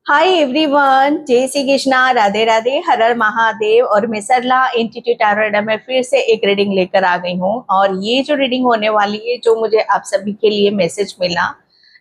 Hi everyone, जय श्री कृष्णा, राधे राधे, हर हर महादेव। और मैं सरला इंस्टीट्यूट टैरोट में फिर से एक रीडिंग लेकर आ गई हूँ। और ये जो रीडिंग होने वाली है, जो मुझे आप सभी के लिए मैसेज मिला,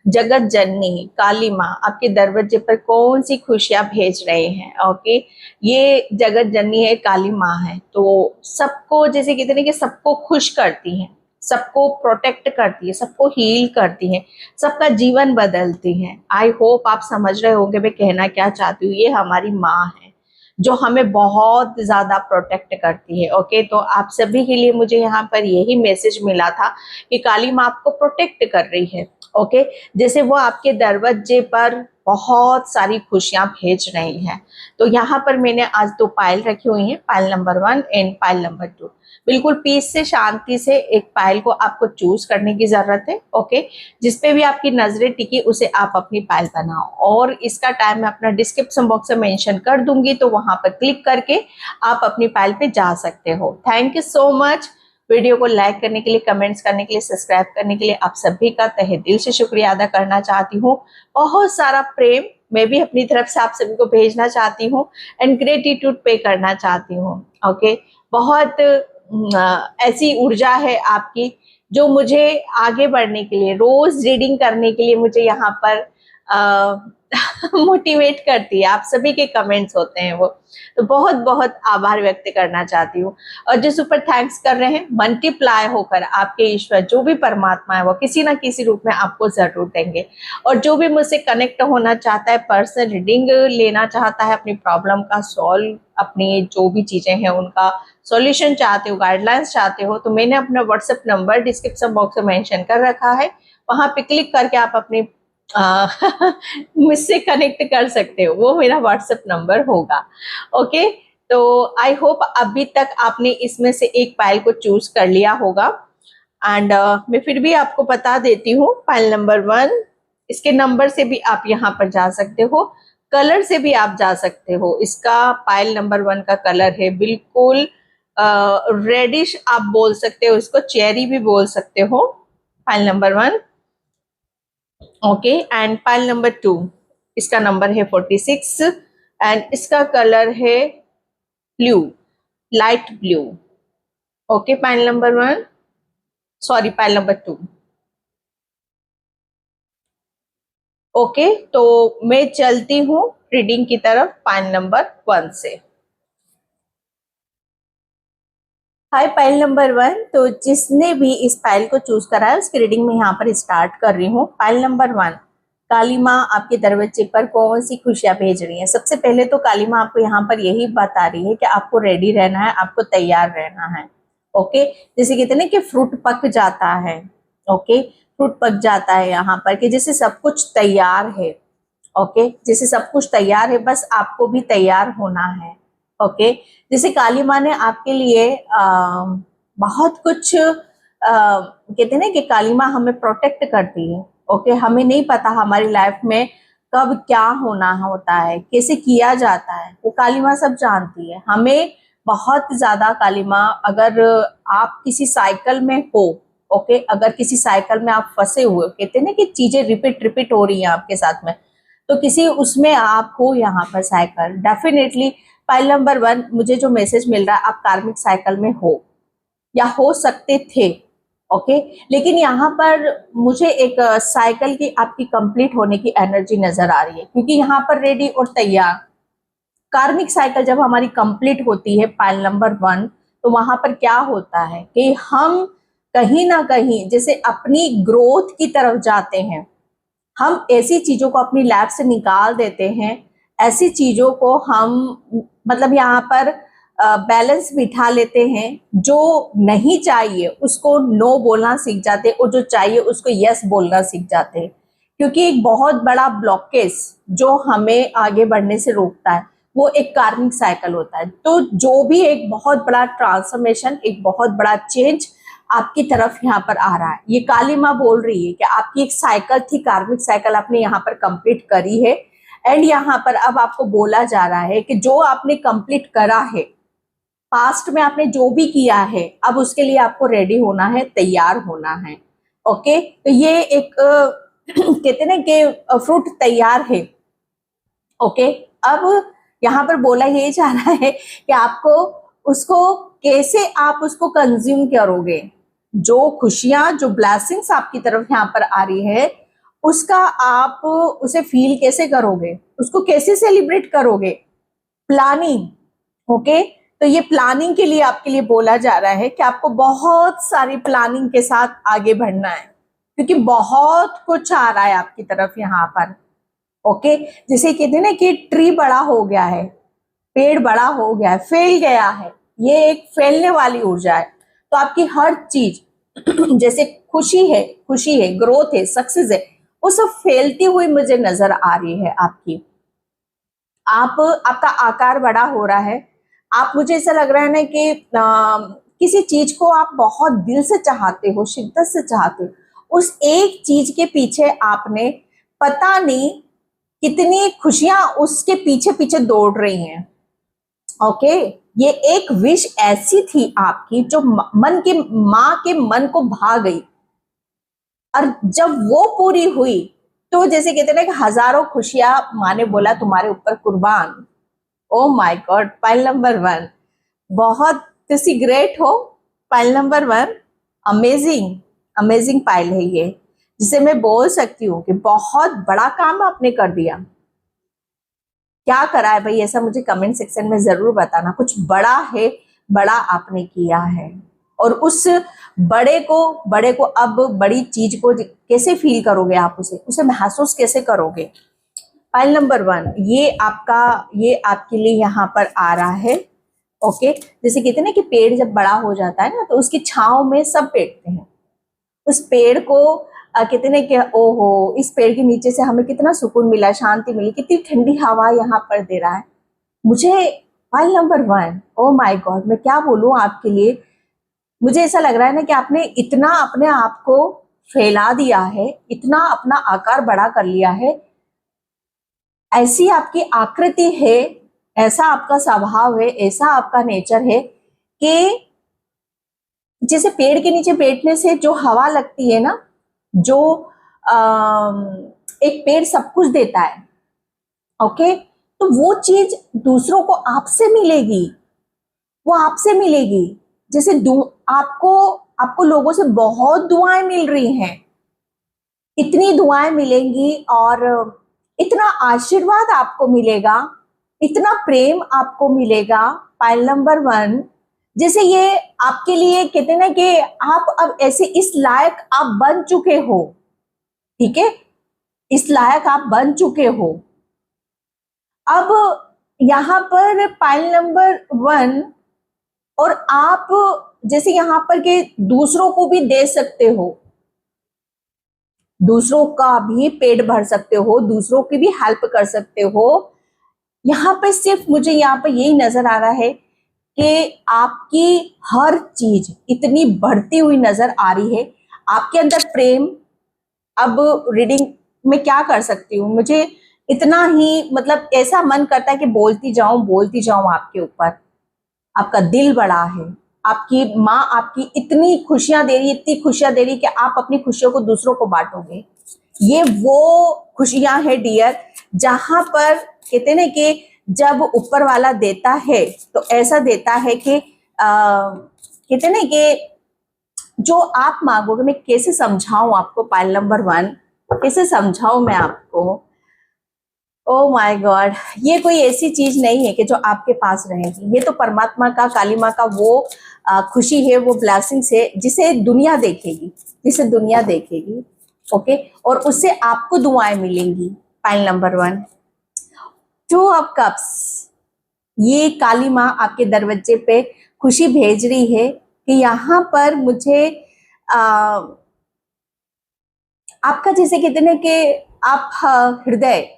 जगत जननी काली माँ आपके दरवाजे पर कौन सी खुशियां भेज रहे हैं। ओके, ये जगत जननी है, काली माँ है, तो सबको जैसे कहते हैं कि सबको खुश करती हैं, सबको प्रोटेक्ट करती है, सबको हील करती है, सबका जीवन बदलती हैं। आई होप आप समझ रहे होंगे मैं कहना क्या चाहती हूँ। ये हमारी माँ है जो हमें बहुत ज्यादा प्रोटेक्ट करती है। ओके, तो आप सभी के लिए मुझे यहाँ पर यही मैसेज मिला था कि काली माँ आपको प्रोटेक्ट कर रही है। ओके, जैसे वो आपके दरवाजे पर बहुत सारी खुशियां भेज रही हैं। तो यहाँ पर मैंने आज दो पायल रखी हुई हैं, pile number 1 and pile number 2। बिल्कुल पीस से, शांति से एक पायल को आपको चूज करने की जरूरत है। ओके, जिसपे भी आपकी नजरें टिकी उसे आप अपनी पायल बनाओ। और इसका टाइम मैं अपना डिस्क्रिप्शन बॉक्स में मेंशन कर दूंगी, तो वहां पर क्लिक करके आप अपनी पायल पे जा सकते हो। Thank you so much. Video को लाइक करने के लिए, कमेंट्स करने के लिए, सब्सक्राइब करने के लिए आप सभी का तहे दिल से शुक्रिया अदा करना चाहती हूँ। बहुत सारा प्रेम मैं भी अपनी तरफ से आप सभी को भेजना चाहती हूँ एंड ग्रेटिट्यूड पे करना चाहती हूँ। ओके, बहुत ऐसी ऊर्जा है आपकी जो मुझे आगे बढ़ने के लिए, रोज रीडिंग करने के लिए मुझे यहाँ पर मोटिवेट करती है। आप सभी के कमेंट्स होते हैं वो, तो बहुत बहुत आभार व्यक्त करना चाहती हूँ। और जो सुपर थैंक्स कर रहे हैं, मल्टीप्लाई होकर आपके ईश्वर जो भी परमात्मा है वो किसी ना किसी रूप में आपको जरूर देंगे। और जो भी मुझसे कनेक्ट होना चाहता है, पर्सनल रीडिंग लेना चाहता है, अपनी प्रॉब्लम का सॉल्व, अपनी जो भी चीजें हैं उनका सॉल्यूशन चाहते हो, गाइडलाइंस चाहते हो, तो मैंने अपना व्हाट्सएप नंबर डिस्क्रिप्शन बॉक्स में मेंशन कर रखा है। वहां पे क्लिक करके आप अपनी मुझसे कनेक्ट कर सकते हो, वो मेरा व्हाट्सएप नंबर होगा। ओके, तो आई होप अभी तक आपने इसमें से एक पायल को चूज कर लिया होगा। एंड मैं फिर भी आपको बता देती हूँ, पायल नंबर 1, इसके नंबर से भी आप यहाँ पर जा सकते हो, कलर से भी आप जा सकते हो। इसका पायल नंबर 1 का कलर है बिल्कुल रेडिश, आप बोल सकते हो इसको, चेरी भी बोल सकते हो, pile number 1। Okay, and pile number 2, इसका नंबर है 46 एंड इसका कलर है blue, light blue. Okay, pile number 1, sorry pile number 2। Okay, तो मैं चलती हूँ रीडिंग की तरफ पाइल नंबर 1 से। हाय पाइल नंबर 1, तो जिसने भी इस पाइल को चूज करा है उसकी रीडिंग में यहाँ पर स्टार्ट कर रही हूँ। पाइल नंबर 1, काली माँ आपके दरवाजे पर कौन सी खुशियां भेज रही हैं। सबसे पहले तो काली माँ आपको यहाँ पर यही बता रही है कि आपको रेडी रहना है, आपको तैयार रहना है। ओके, जैसे कहते हैं ना कि फ्रूट पक जाता है। ओके, फ्रूट पक जाता है यहाँ पर कि जैसे सब कुछ तैयार है। ओके, जैसे सब कुछ तैयार है, बस आपको भी तैयार होना है। ओके, जैसे काली माँ ने आपके लिए बहुत कुछ कहते हैं ना कि काली माँ हमें प्रोटेक्ट करती है। ओके, हमें नहीं पता हमारी लाइफ में कब क्या होना होता है, कैसे किया जाता है, वो काली माँ सब जानती है। हमें बहुत ज्यादा काली माँ, अगर आप किसी साइकिल में हो, ओके, अगर किसी साइकिल में आप फंसे हुए, कहते हैं ना कि चीजें रिपीट रिपीट हो रही हैं आपके साथ में, तो किसी उसमें आप हो यहाँ पर साइकिल, डेफिनेटली पाइल नंबर 1 मुझे जो मैसेज मिल रहा है, आप कार्मिक साइकिल में हो या हो सकते थे। ओके, लेकिन यहाँ पर मुझे एक साइकिल की आपकी कंप्लीट होने की एनर्जी नजर आ रही है, क्योंकि यहाँ पर रेडी और तैयार कार्मिक साइकिल जब हमारी कंप्लीट होती है पाइल नंबर 1, तो वहां पर क्या होता है कि हम कहीं ना कहीं जैसे अपनी ग्रोथ की तरफ जाते हैं। हम ऐसी चीजों को अपनी लाइफ से निकाल देते हैं, ऐसी चीजों को हम मतलब यहाँ पर बैलेंस बिठा लेते हैं। जो नहीं चाहिए उसको नो बोलना सीख जाते हैं, और जो चाहिए उसको यस बोलना सीख जाते हैं। क्योंकि एक बहुत बड़ा ब्लॉकेज जो हमें आगे बढ़ने से रोकता है, वो एक कार्मिक साइकिल होता है। तो जो भी एक बहुत बड़ा ट्रांसफॉर्मेशन, एक बहुत बड़ा चेंज आपकी तरफ यहाँ पर आ रहा है, ये काली माँ बोल रही है कि आपकी एक साइकिल थी, कार्मिक साइकिल आपने यहाँ पर कंप्लीट करी है। एंड यहाँ पर अब आपको बोला जा रहा है कि जो आपने कंप्लीट करा है, पास्ट में आपने जो भी किया है, अब उसके लिए आपको रेडी होना है, तैयार होना है। ओके, तो ये एक कहते हैं ना कि फ्रूट तैयार है, ओके। अब यहाँ पर बोला ये जा रहा है कि आपको उसको कैसे आप उसको कंज्यूम करोगे, जो खुशियां जो ब्लेसिंग्स आपकी तरफ यहाँ पर आ रही है उसका आप उसे फील कैसे करोगे, उसको कैसे सेलिब्रेट करोगे। प्लानिंग। ओके। तो ये प्लानिंग के लिए आपके लिए बोला जा रहा है कि आपको बहुत सारी प्लानिंग के साथ आगे बढ़ना है, क्योंकि बहुत कुछ आ रहा है आपकी तरफ यहाँ पर। ओके। जैसे कहते हैं ना कि ट्री बड़ा हो गया है, पेड़ बड़ा हो गया है, फैल गया है, ये एक फैलने वाली ऊर्जा है। तो आपकी हर चीज जैसे खुशी है, ग्रोथ है, सक्सेस है, वो सब फैलती हुई मुझे नजर आ रही है आपकी। आपका आकार बड़ा हो रहा है। आप, मुझे ऐसा लग रहा है ना कि किसी चीज को आप बहुत दिल से चाहते हो, शिद्दत से चाहते हो, उस एक चीज के पीछे आपने पता नहीं कितनी खुशियां उसके पीछे पीछे दौड़ रही हैं। ओके। ये एक विश ऐसी थी आपकी जो मन के माँ के मन को भा गई, और जब वो पूरी हुई तो जैसे कहते हैं ना कि हजारों खुशियां माँ ने बोला तुम्हारे ऊपर कुर्बान। ओ माय गॉड, पाइल नंबर 1, बहुत तुसी ग्रेट हो। Pile number 1 amazing, amazing pile है ये, जिसे मैं बोल सकती हूँ कि बहुत बड़ा काम आपने कर दिया। क्या करा है भाई, ऐसा मुझे कमेंट सेक्शन में जरूर बताना। कुछ बड़ा है, बड़ा आपने किया है, और उस बड़े को अब बड़ी चीज को कैसे फील करोगे आप, उसे महसूस कैसे करोगे। फाइल नंबर 1 ये आपके लिए यहाँ पर आ रहा है। ओके। जैसे कहते हैं ना कि पेड़ जब बड़ा हो जाता है ना तो उसकी छांव में सब बैठते हैं। उस पेड़ को कहते हैं कि ओहो, इस पेड़ के नीचे से हमें कितना सुकून मिला, शांति मिली, कितनी ठंडी हवा यहाँ पर दे रहा है मुझे। File number 1, O my God, मैं क्या बोलूं आपके लिए। मुझे ऐसा लग रहा है ना कि आपने इतना अपने आप को फैला दिया है, इतना अपना आकार बड़ा कर लिया है, ऐसी आपकी आकृति है, ऐसा आपका स्वभाव है, ऐसा आपका नेचर है कि जैसे पेड़ के नीचे बैठने से जो हवा लगती है ना, जो एक पेड़ सब कुछ देता है। ओके। तो वो चीज दूसरों को आपसे मिलेगी, वो आपसे मिलेगी। जैसे आपको आपको लोगों से बहुत दुआएं मिल रही हैं, इतनी दुआएं मिलेंगी और इतना आशीर्वाद आपको मिलेगा, इतना प्रेम आपको मिलेगा। पाइल नंबर 1, जैसे ये आपके लिए कहते हैं ना कि आप अब ऐसे इस लायक आप बन चुके हो। ठीक है, इस लायक आप बन चुके हो। अब यहाँ पर पाइल नंबर 1, और आप जैसे यहाँ पर के दूसरों को भी दे सकते हो, दूसरों का भी पेट भर सकते हो, दूसरों की भी हेल्प कर सकते हो। यहाँ पे सिर्फ मुझे यहाँ पे यही नजर आ रहा है कि आपकी हर चीज इतनी बढ़ती हुई नजर आ रही है। आपके अंदर प्रेम, अब रीडिंग में क्या कर सकती हूँ, मुझे इतना ही मतलब ऐसा मन करता है कि बोलती जाऊं आपके ऊपर। आपका दिल बड़ा है, आपकी माँ आपकी इतनी खुशियां दे रही, इतनी खुशियां दे रही कि आप अपनी खुशियों को दूसरों को बांटोगे। ये वो खुशियां है डियर, जहां पर कहते ना कि जब ऊपर वाला देता है तो ऐसा देता है कि कहते ना कि जो आप मांगोगे, मैं कैसे समझाऊं आपको पाइल नंबर 1, कैसे समझाऊं मैं आपको। ओ माय गॉड, ये कोई ऐसी चीज नहीं है कि जो आपके पास रहेगी, ये तो परमात्मा का, काली माँ का वो खुशी है, वो ब्लेसिंग्स है जिसे दुनिया देखेगी, जिसे दुनिया देखेगी। ओके। और उससे आपको दुआएं मिलेंगी। पाइल नंबर 1, 2 ऑफ कप्स, ये काली माँ आपके दरवाजे पे खुशी भेज रही है कि यहाँ पर मुझे आपका जैसे कहते हैं कि आप हृदय,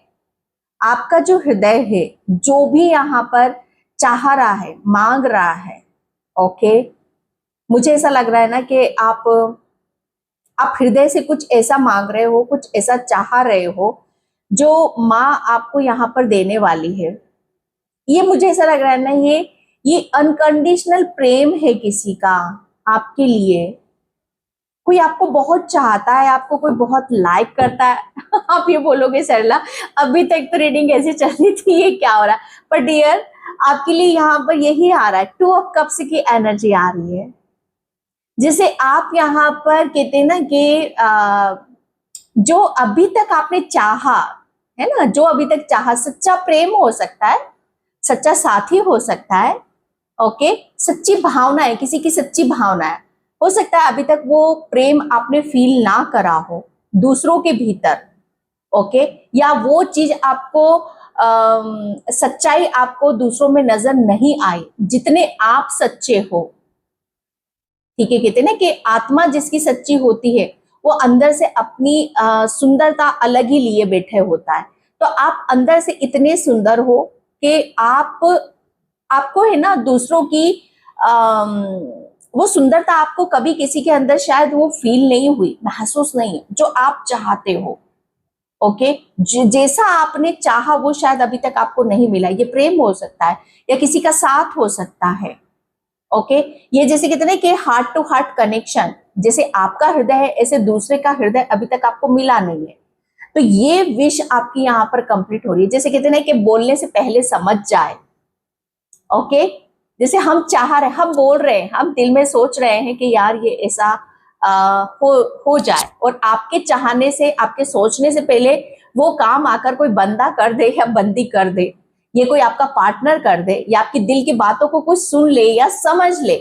आपका जो हृदय है, जो भी यहाँ पर चाह रहा है, मांग रहा है। ओके। मुझे ऐसा लग रहा है ना कि आप हृदय से कुछ ऐसा मांग रहे हो, कुछ ऐसा चाह रहे हो जो माँ आपको यहाँ पर देने वाली है। ये मुझे ऐसा लग रहा है ना, ये अनकंडीशनल प्रेम है किसी का आपके लिए। कोई आपको बहुत चाहता है, आपको कोई बहुत लाइक करता है। आप ये बोलोगे सरला अभी तक तो रीडिंग ऐसी चल रही थी, ये क्या हो रहा है? पर डियर, आपके लिए यहाँ पर यही आ रहा है, 2 ऑफ कप्स की एनर्जी आ रही है, जिसे आप यहाँ पर कहते हैं ना कि जो अभी तक आपने चाहा है ना, जो अभी तक चाहा, सच्चा प्रेम हो सकता है, सच्चा साथी हो सकता है, ओके, सच्ची भावना है, किसी की सच्ची भावना है, हो सकता है अभी तक वो प्रेम आपने फील ना करा हो दूसरों के भीतर, ओके, या वो चीज आपको सच्चाई आपको दूसरों में नजर नहीं आई जितने आप सच्चे हो। ठीक है, कहते हैं ना कि आत्मा जिसकी सच्ची होती है वो अंदर से अपनी सुंदरता अलग ही लिए बैठे होता है। तो आप अंदर से इतने सुंदर हो कि आपको है ना दूसरों की वो सुंदरता आपको कभी किसी के अंदर शायद वो फील नहीं हुई, महसूस नहीं, जो आप चाहते हो, ओके, जैसा आपने चाहा वो शायद अभी तक आपको नहीं मिला। ये प्रेम हो सकता है या किसी का साथ हो सकता है, ओके। ये जैसे कहते हैं कि हार्ट टू हार्ट कनेक्शन, जैसे आपका हृदय है ऐसे दूसरे का हृदय अभी तक आपको मिला नहीं है, तो ये विश आपकी यहाँ पर कंप्लीट हो रही है। जैसे कहते हैं कि बोलने से पहले समझ जाए, ओके, जैसे हम चाह रहे, हम बोल रहे हैं, हम दिल में सोच रहे हैं कि यार ये ऐसा हो जाए, और आपके चाहने से, आपके सोचने से पहले वो काम आकर कोई बंदा कर दे या बंदी कर दे, ये कोई आपका पार्टनर कर दे, या आपकी दिल की बातों को कुछ सुन ले या समझ ले,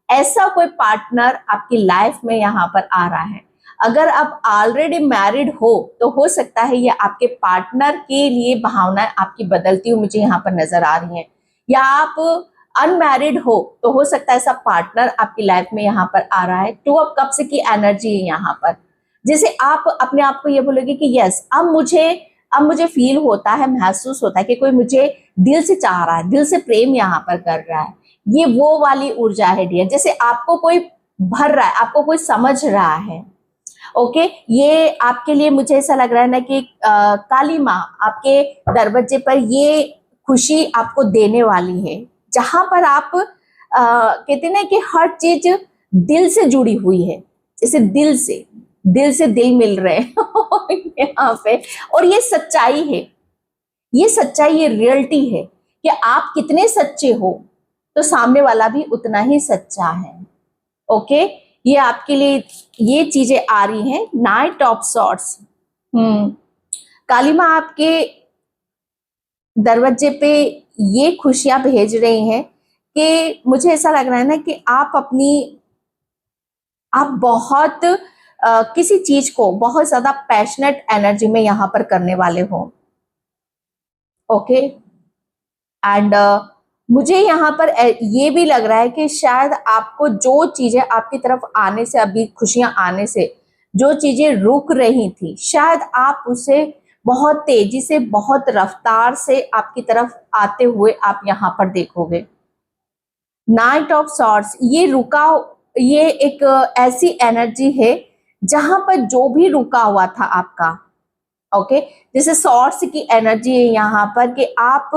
ऐसा कोई पार्टनर आपकी लाइफ में यहाँ पर आ रहा है। अगर आप ऑलरेडी मैरिड हो तो हो सकता है ये आपके पार्टनर के लिए भावनाएं आपकी बदलती हुई मुझे यहाँ पर नजर आ रही हैं, या आप अनमैरिड हो तो हो सकता है ऐसा पार्टनर आपकी लाइफ में यहाँ पर आ रहा है। 2 ऑफ कप्स की एनर्जी है यहाँ पर, जैसे आप अपने आप को ये बोलोगे कि यस, अब मुझे फील होता है, महसूस होता है कि कोई मुझे दिल से चाह रहा है, दिल से प्रेम यहाँ पर कर रहा है। ये वो वाली ऊर्जा है डियर, जैसे आपको कोई भर रहा है, आपको कोई समझ रहा है, ओके। ये आपके लिए मुझे ऐसा लग रहा है ना कि काली माँ आपके दरवाजे पर ये खुशी आपको देने वाली है, जहां पर आप कहते हैं ना कि हर चीज दिल से जुड़ी हुई है, जैसे दिल से दिल मिल रहे हैं यहाँ पे। और ये सच्चाई है, ये सच्चाई, ये रियलिटी है कि आप कितने सच्चे हो तो सामने वाला भी उतना ही सच्चा है, ओके। ये आपके लिए ये चीजें आ रही हैं। नाइट ऑफ सॉर्ट्स, काली माँ आपके दरवाजे पे ये खुशियां भेज रही हैं कि मुझे ऐसा लग रहा है ना कि आप बहुत किसी चीज को बहुत ज्यादा पैशनेट एनर्जी में यहाँ पर करने वाले हो, ओके। एंड मुझे यहाँ पर ये भी लग रहा है कि शायद आपको जो चीजें आपकी तरफ आने से, अभी खुशियां आने से जो चीजें रुक रही थी, शायद आप उसे बहुत तेजी से, बहुत रफ्तार से आपकी तरफ आते हुए आप यहाँ पर देखोगे। नाइट ऑफ सॉर्ट्स, ये एक ऐसी एनर्जी है जहां पर जो भी रुका हुआ था आपका, ओके, जैसे सॉर्ट्स की एनर्जी है यहाँ पर कि आप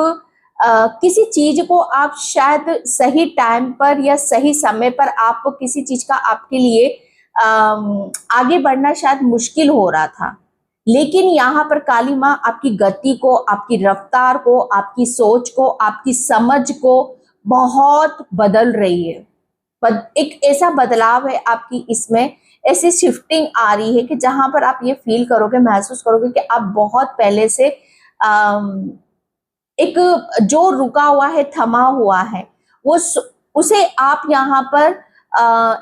किसी चीज को आप शायद सही टाइम पर या सही समय पर आप किसी चीज का आपके लिए आगे बढ़ना शायद मुश्किल हो रहा था, लेकिन यहाँ पर काली माँ आपकी गति को, आपकी रफ्तार को, आपकी सोच को, आपकी समझ को बहुत बदल रही है। एक ऐसा बदलाव है आपकी, इसमें ऐसी शिफ्टिंग आ रही है कि जहां पर आप ये फील करोगे, महसूस करोगे कि आप बहुत पहले से एक जो रुका हुआ है, थमा हुआ है, उसे आप यहाँ पर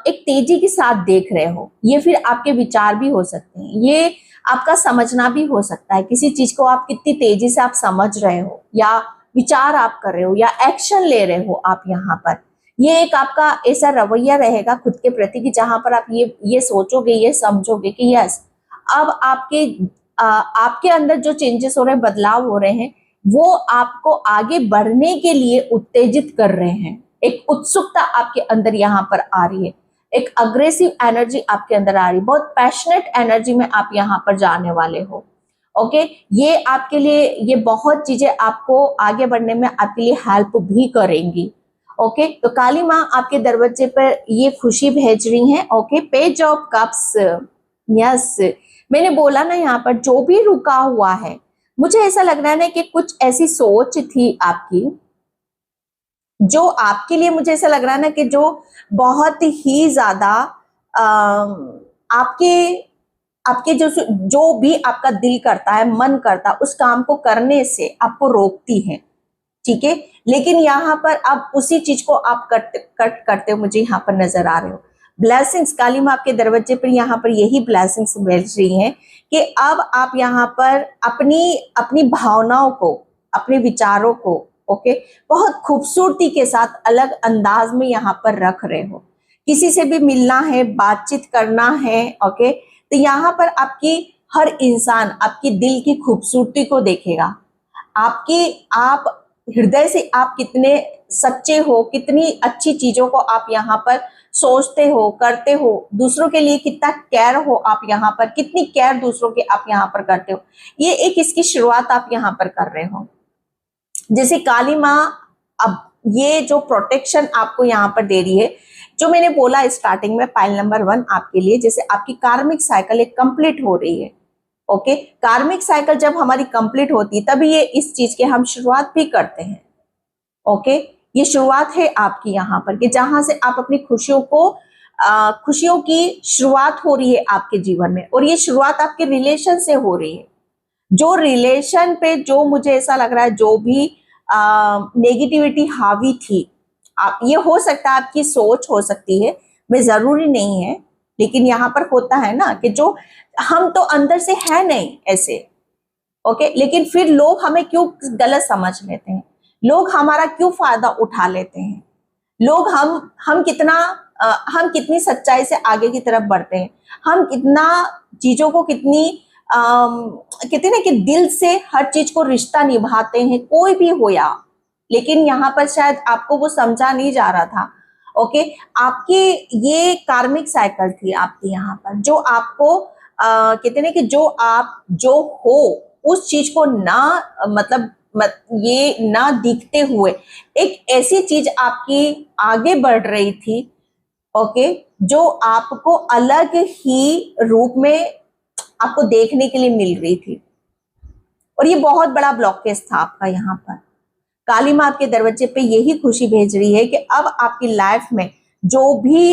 एक तेजी के साथ देख रहे हो। ये फिर आपके विचार भी हो सकते हैं, ये आपका समझना भी हो सकता है, किसी चीज को आप कितनी तेजी से आप समझ रहे हो, या विचार आप कर रहे हो, या एक्शन ले रहे हो आप यहाँ पर। ये एक आपका ऐसा रवैया रहेगा खुद के प्रति कि जहां पर आप ये सोचोगे, ये समझोगे कि यस, अब आपके अंदर जो चेंजेस हो रहे हैं, बदलाव हो रहे हैं, वो आपको आगे बढ़ने के लिए उत्तेजित कर रहे हैं। एक उत्सुकता आपके अंदर यहाँ पर आ रही है, एक अग्रेसिव एनर्जी आपके अंदर आ रही है, बहुत पैशनेट एनर्जी में आप यहाँ पर जाने वाले हो, ओके। ये आपके लिए, ये बहुत चीजें आपको आगे बढ़ने में आपके लिए हेल्प भी करेंगी, ओके, तो काली माँ आपके दरवाजे पर ये खुशी भेज रही हैं। Okay, page of cups, yes, मैंने बोला ना यहाँ पर जो भी रुका हुआ है, मुझे ऐसा लग रहा है ना कि कुछ ऐसी सोच थी आपकी जो आपके लिए, मुझे ऐसा लग रहा है ना कि जो बहुत ही ज्यादा आपके आपके जो भी आपका दिल करता है, मन करता है, उस काम को करने से आपको रोकती है, ठीक है। लेकिन यहाँ पर अब उसी चीज को आप कट करते हो मुझे यहाँ पर नजर आ रहे हो। ब्लेसिंग्स, काली माँ आपके दरवाजे पर यहाँ पर यही ब्लेसिंग्स भेज रही हैं कि अब आप यहाँ पर अपनी अपनी भावनाओं को, अपने विचारों को, ओके, बहुत खूबसूरती के साथ अलग अंदाज में यहाँ पर रख रहे हो। किसी से भी मिलना है, बातचीत करना है, ओके, तो यहाँ पर आपकी हर इंसान आपकी दिल की खूबसूरती को देखेगा। आप हृदय से आप कितने सच्चे हो, कितनी अच्छी चीजों को आप यहाँ पर सोचते हो, करते हो, दूसरों के लिए कितना केयर हो आप यहाँ पर, कितनी केयर दूसरों की आप यहाँ पर करते हो, ये एक इसकी शुरुआत आप यहाँ पर कर रहे हो। जैसे काली माँ अब ये जो प्रोटेक्शन आपको यहाँ पर दे रही है, जो मैंने बोला स्टार्टिंग में, पाइल नंबर 1 आपके लिए, जैसे आपकी कार्मिक साइकिल एक कंप्लीट हो रही है। ओके, कार्मिक साइकिल जब हमारी कंप्लीट होती है तभी ये इस चीज के हम शुरुआत भी करते हैं। ओके, ये शुरुआत है आपकी यहाँ पर कि जहां से आप अपनी खुशियों को खुशियों की शुरुआत हो रही है आपके जीवन में, और ये शुरुआत आपके रिलेशन से हो रही है। जो रिलेशन पे जो मुझे ऐसा लग रहा है जो भी नेगेटिविटी हावी थी, आप, ये हो सकता है आपकी सोच हो सकती है, मैं जरूरी नहीं है, लेकिन यहाँ पर होता है ना कि जो हम तो अंदर से है नहीं ऐसे, ओके, लेकिन फिर लोग हमें क्यों गलत समझ लेते हैं, लोग हमारा क्यों फायदा उठा लेते हैं, लोग हम कितना हम कितनी सच्चाई से आगे की तरफ बढ़ते हैं, हम कितना चीजों को कितनी कहते हैं ना कि दिल से हर चीज को रिश्ता निभाते हैं, कोई भी हो या, लेकिन यहाँ पर शायद आपको वो समझा नहीं जा रहा था। ओके, आपकी ये कार्मिक साइकिल थी आपकी यहाँ पर, जो आपको कहते हैं कि जो आप जो हो उस चीज को ना मतलब ये ना दिखते हुए एक ऐसी चीज आपकी आगे बढ़ रही थी, ओके, जो आपको अलग ही रूप में आपको देखने के लिए मिल रही थी, और ये बहुत बड़ा ब्लॉकेज था आपका यहाँ पर। काली माँ आपके दरवाजे पे यही खुशी भेज रही है कि अब आपकी लाइफ में जो भी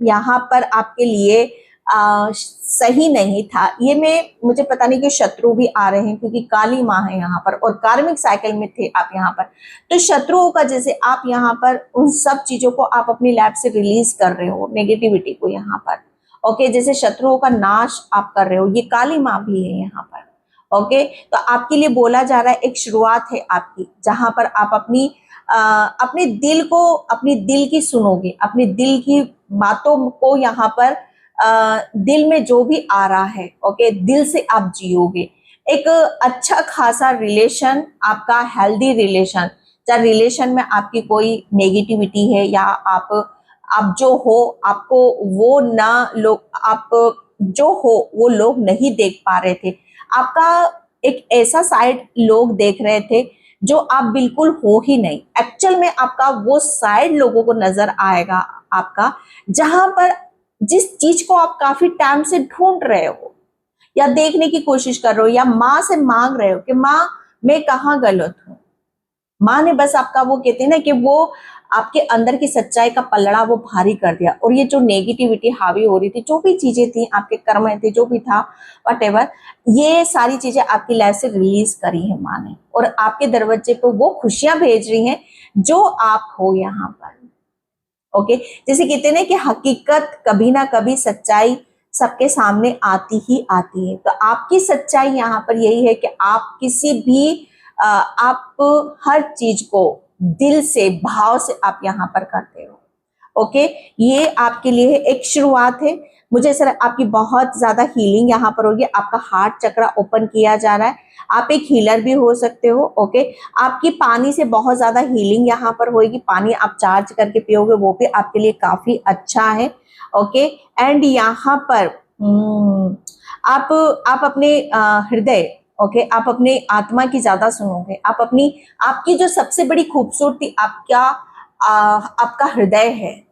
यहाँ पर आपके लिए सही नहीं था, ये मुझे पता नहीं कि शत्रु भी आ रहे हैं, क्योंकि काली माँ है यहाँ पर और कार्मिक साइकिल में थे आप यहाँ पर, तो शत्रुओं का जैसे आप यहाँ पर उन सब चीजों को आप अपनी लाइफ से रिलीज कर रहे हो, नेगेटिविटी को यहाँ पर, ओके, जैसे शत्रुओं का नाश आप कर रहे हो, ये काली माँ भी है यहाँ पर। ओके, तो आपके लिए बोला जा रहा है एक शुरुआत है आपकी, जहां पर आप अपने दिल को, अपनी दिल की सुनोगे, अपने दिल की बातों को यहाँ पर दिल में जो भी आ रहा है, ओके, दिल से आप जियोगे। एक अच्छा खासा रिलेशन आपका, हेल्दी रिलेशन, चाहे रिलेशन में आपकी कोई नेगेटिविटी है या आप जो हो आपको वो ना लोग, आप जो हो वो लोग नहीं देख पा रहे थे, आपका एक ऐसा साइड लोग देख रहे थे जो आप बिल्कुल हो ही नहीं, एक्चुअल में आपका वो साइड लोगों को नजर आएगा आपका, जहां पर जिस चीज को आप काफी टाइम से ढूंढ रहे हो या देखने की कोशिश कर रहे हो या माँ से मांग रहे हो कि माँ मैं कहाँ गलत हूँ। माँ ने बस आपका वो कहते हैं ना कि वो आपके अंदर की सच्चाई का पलड़ा वो भारी कर दिया, और ये जो नेगेटिविटी हावी हो रही थी, जो भी चीजें थी आपके कर्म थे, जो भी था व्हाटएवर, ये सारी चीजें आपकी लाइफ से रिलीज करी है माँ ने, और आपके दरवाजे पे वो खुशियां भेज रही हैं जो आप हो यहाँ पर। ओके, जैसे कहते हैं ना कि हकीकत कभी ना कभी, सच्चाई सबके सामने आती ही आती है, तो आपकी सच्चाई यहाँ पर यही है कि आप किसी भी आप हर चीज को दिल से, भाव से आप यहाँ पर करते हो। ओके, ये आपके लिए एक शुरुआत है। मुझे ऐसा आपकी बहुत ज्यादा हीलिंग यहाँ पर होगी, आपका हार्ट चक्र ओपन किया जा रहा है, आप एक हीलर भी हो सकते हो। ओके, आपकी पानी से बहुत ज्यादा हीलिंग यहाँ पर होगी, पानी आप चार्ज करके पियोगे, वो भी आपके लिए काफी अच्छा है। ओके, एंड यहाँ पर आप अपने हृदय, ओके, आप अपने आत्मा की ज्यादा सुनोगे, आप अपनी, आपकी जो सबसे बड़ी खूबसूरती, आपका आपका हृदय है।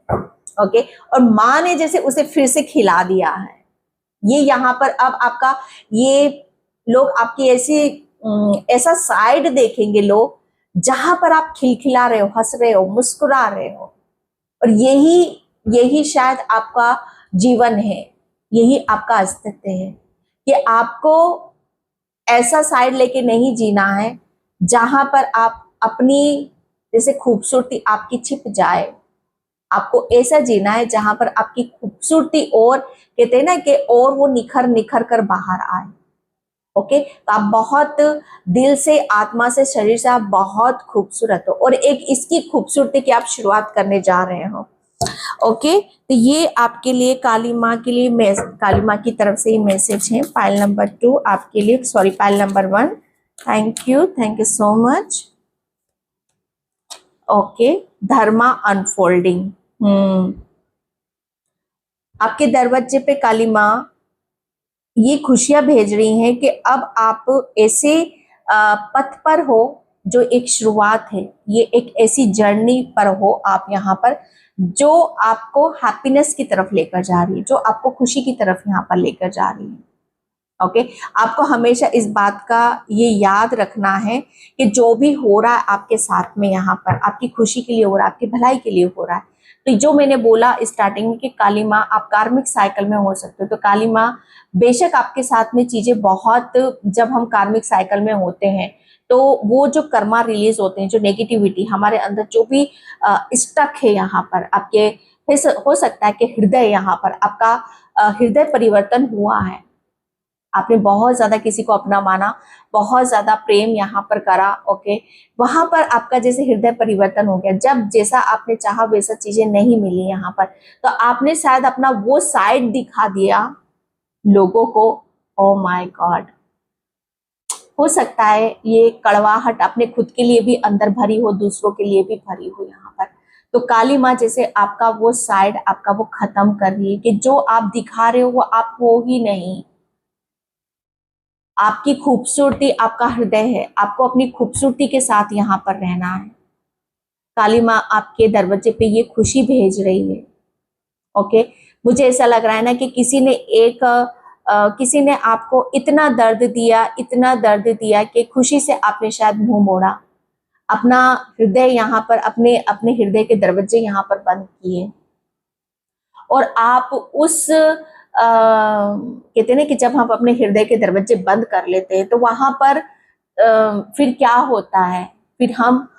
ओके, और माँ ने जैसे उसे फिर से खिला दिया है। ये यहाँ पर अब आपका, ये लोग आपकी ऐसा साइड देखेंगे लोग जहां पर आप खिलखिला रहे हो, हंस रहे हो, मुस्कुरा रहे हो। और यही यही शायद आपका जीवन है, यही आपका अस्तित्व है कि आपको ऐसा साइड लेके नहीं जीना है जहां पर आप अपनी जैसे खूबसूरती आपकी छिप जाए। आपको ऐसा जीना है जहां पर आपकी खूबसूरती और कहते हैं ना कि और वो निखर निखर कर बाहर आए। ओके, तो आप बहुत दिल से, आत्मा से, शरीर से आप बहुत खूबसूरत हो और एक इसकी खूबसूरती की आप शुरुआत करने जा रहे हो। ओके, तो ये आपके लिए काली माँ के लिए, काली माँ की तरफ से ही मैसेज है। पाइल नंबर 2 आपके लिए, sorry pile number 1। Thank you so much. Okay, Dharma unfolding. आपके दरवाजे पे काली माँ ये खुशियां भेज रही हैं कि अब आप ऐसे पथ पर हो जो एक शुरुआत है। ये एक ऐसी जर्नी पर हो आप यहाँ पर जो आपको हैप्पीनेस की तरफ लेकर जा रही है, जो आपको खुशी की तरफ यहाँ पर लेकर जा रही है। ओके, आपको हमेशा इस बात का ये याद रखना है कि जो भी हो रहा है आपके साथ में यहाँ पर आपकी खुशी के लिए हो रहा है, आपकी भलाई के लिए हो रहा है। तो जो मैंने बोला स्टार्टिंग में कि काली माँ आप कार्मिक साइकिल में हो सकते हो, तो काली माँ बेशक आपके साथ में चीजें बहुत, जब हम कार्मिक साइकिल में होते हैं तो वो जो कर्मा रिलीज होते हैं, जो नेगेटिविटी हमारे अंदर जो भी स्टक है यहाँ पर आपके, हो सकता है कि हृदय यहाँ पर आपका हृदय परिवर्तन हुआ है। आपने बहुत ज्यादा किसी को अपना माना, बहुत ज्यादा प्रेम यहाँ पर करा। ओके, वहां पर आपका जैसे हृदय परिवर्तन हो गया, जब जैसा आपने चाहा वैसा चीजें नहीं मिली यहाँ पर, तो आपने शायद अपना वो साइड दिखा दिया लोगों को। ओ माय गॉड, हो सकता है ये कड़वाहट अपने खुद के लिए भी अंदर भरी हो, दूसरों के लिए भी भरी हो यहाँ पर। तो काली माँ जैसे आपका वो साइड आपका वो खत्म कर रही है कि जो आप दिखा रहे हो वो आप हो ही नहीं। आपकी खूबसूरती आपका हृदय है, आपको अपनी खूबसूरती के साथ यहाँ पर रहना है। काली माँ आपके दरवाजे पे ये खुशी भेज रही है। ओके, मुझे ऐसा लग रहा है ना कि किसी ने आपको इतना दर्द दिया, इतना दर्द दिया कि खुशी से आपने शायद मुंह मोड़ा, अपना हृदय यहाँ पर अपने अपने हृदय के दरवाजे यहाँ पर बंद किए। और आप उस कहते हैं ना कि जब हम अपने हृदय के दरवाजे बंद कर लेते हैं तो वहां पर फिर क्या होता है, फिर हम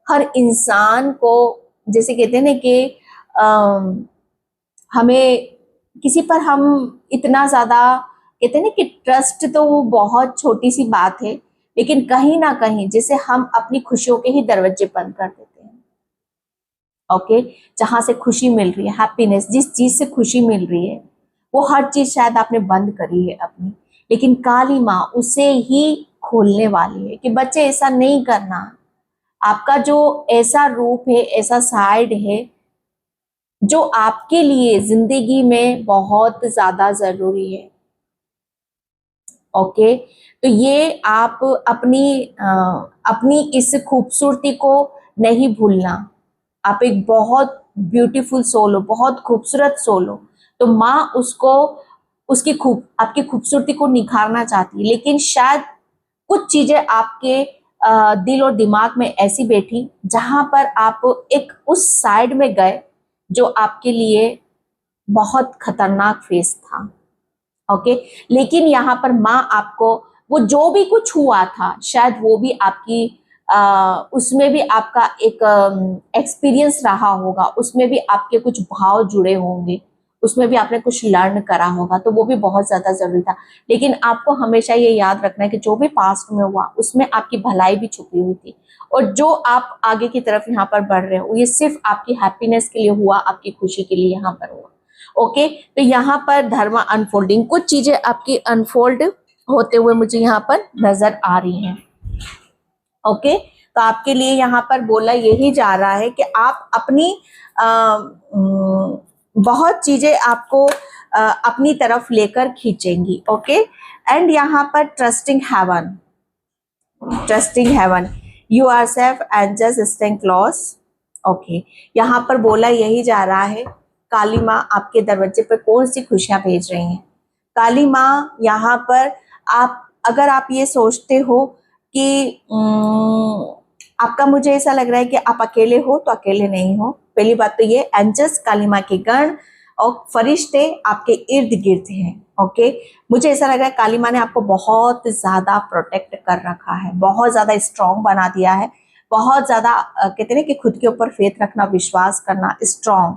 हर इंसान को, जैसे कहते हैं ना कि हमें किसी पर हम इतना ज्यादा, कहते हैं ना कि ट्रस्ट तो वो बहुत छोटी सी बात है, लेकिन कहीं ना कहीं जैसे हम अपनी खुशियों के ही दरवाजे बंद कर देते हैं। ओके, जहां से खुशी मिल रही है, हैप्पीनेस, जिस चीज से खुशी मिल रही है वो हर चीज शायद आपने बंद करी है अपनी, लेकिन काली माँ उसे ही खोलने वाली है कि बच्चे ऐसा नहीं करना। आपका जो ऐसा रूप है, ऐसा साइड है जो आपके लिए जिंदगी में बहुत ज्यादा जरूरी है। ओके, तो ये आप अपनी इस खूबसूरती को नहीं भूलना। आप एक बहुत ब्यूटीफुल सोल हो, बहुत खूबसूरत सोल हो। तो माँ उसको, आपकी खूबसूरती को निखारना चाहती है, लेकिन शायद कुछ चीजें आपके दिल और दिमाग में ऐसी बैठी जहां पर आप एक उस साइड में गए जो आपके लिए बहुत खतरनाक फेस था। ओके, लेकिन यहाँ पर माँ आपको वो जो भी कुछ हुआ था शायद वो भी आपकी उसमें भी आपका एक एक्सपीरियंस रहा होगा, उसमें भी आपके कुछ भाव जुड़े होंगे, उसमें भी आपने कुछ लर्न करा होगा, तो वो भी बहुत ज्यादा जरूरी था। लेकिन आपको हमेशा ये याद रखना है कि जो भी पास्ट में हुआ उसमें आपकी भलाई भी छुपी हुई थी, और जो आप आगे की तरफ यहाँ पर बढ़ रहे हो ये सिर्फ आपकी हैप्पीनेस के लिए हुआ, आपकी खुशी के लिए यहाँ पर हुआ। ओके, तो यहाँ पर धर्मा अनफोल्डिंग, कुछ चीजें आपकी अनफोल्ड होते हुए मुझे यहाँ पर नजर आ रही हैं। ओके, तो आपके लिए यहाँ पर बोला यही जा रहा है कि आप अपनी बहुत चीजें आपको अपनी तरफ लेकर खींचेंगी। ओके, एंड यहाँ पर trusting heaven, you are safe and just staying close. Okay, यहाँ पर बोला यही जा रहा है, काली माँ आपके दरवाजे पर कौन सी खुशियां भेज रही हैं। काली माँ यहाँ पर अगर आप ये सोचते हो कि आपका, मुझे ऐसा लग रहा है कि आप अकेले हो, तो अकेले नहीं हो। पहली बात तो ये, एंजल्स, काली माँ के गण और फरिश्ते आपके इर्द गिर्द हैं। ओके, मुझे ऐसा लग रहा है काली माँ ने आपको बहुत ज्यादा प्रोटेक्ट कर रखा है, बहुत ज्यादा स्ट्रांग बना दिया है, बहुत ज्यादा कहते हैं कि खुद के ऊपर फेथ रखना, विश्वास करना, स्ट्रांग,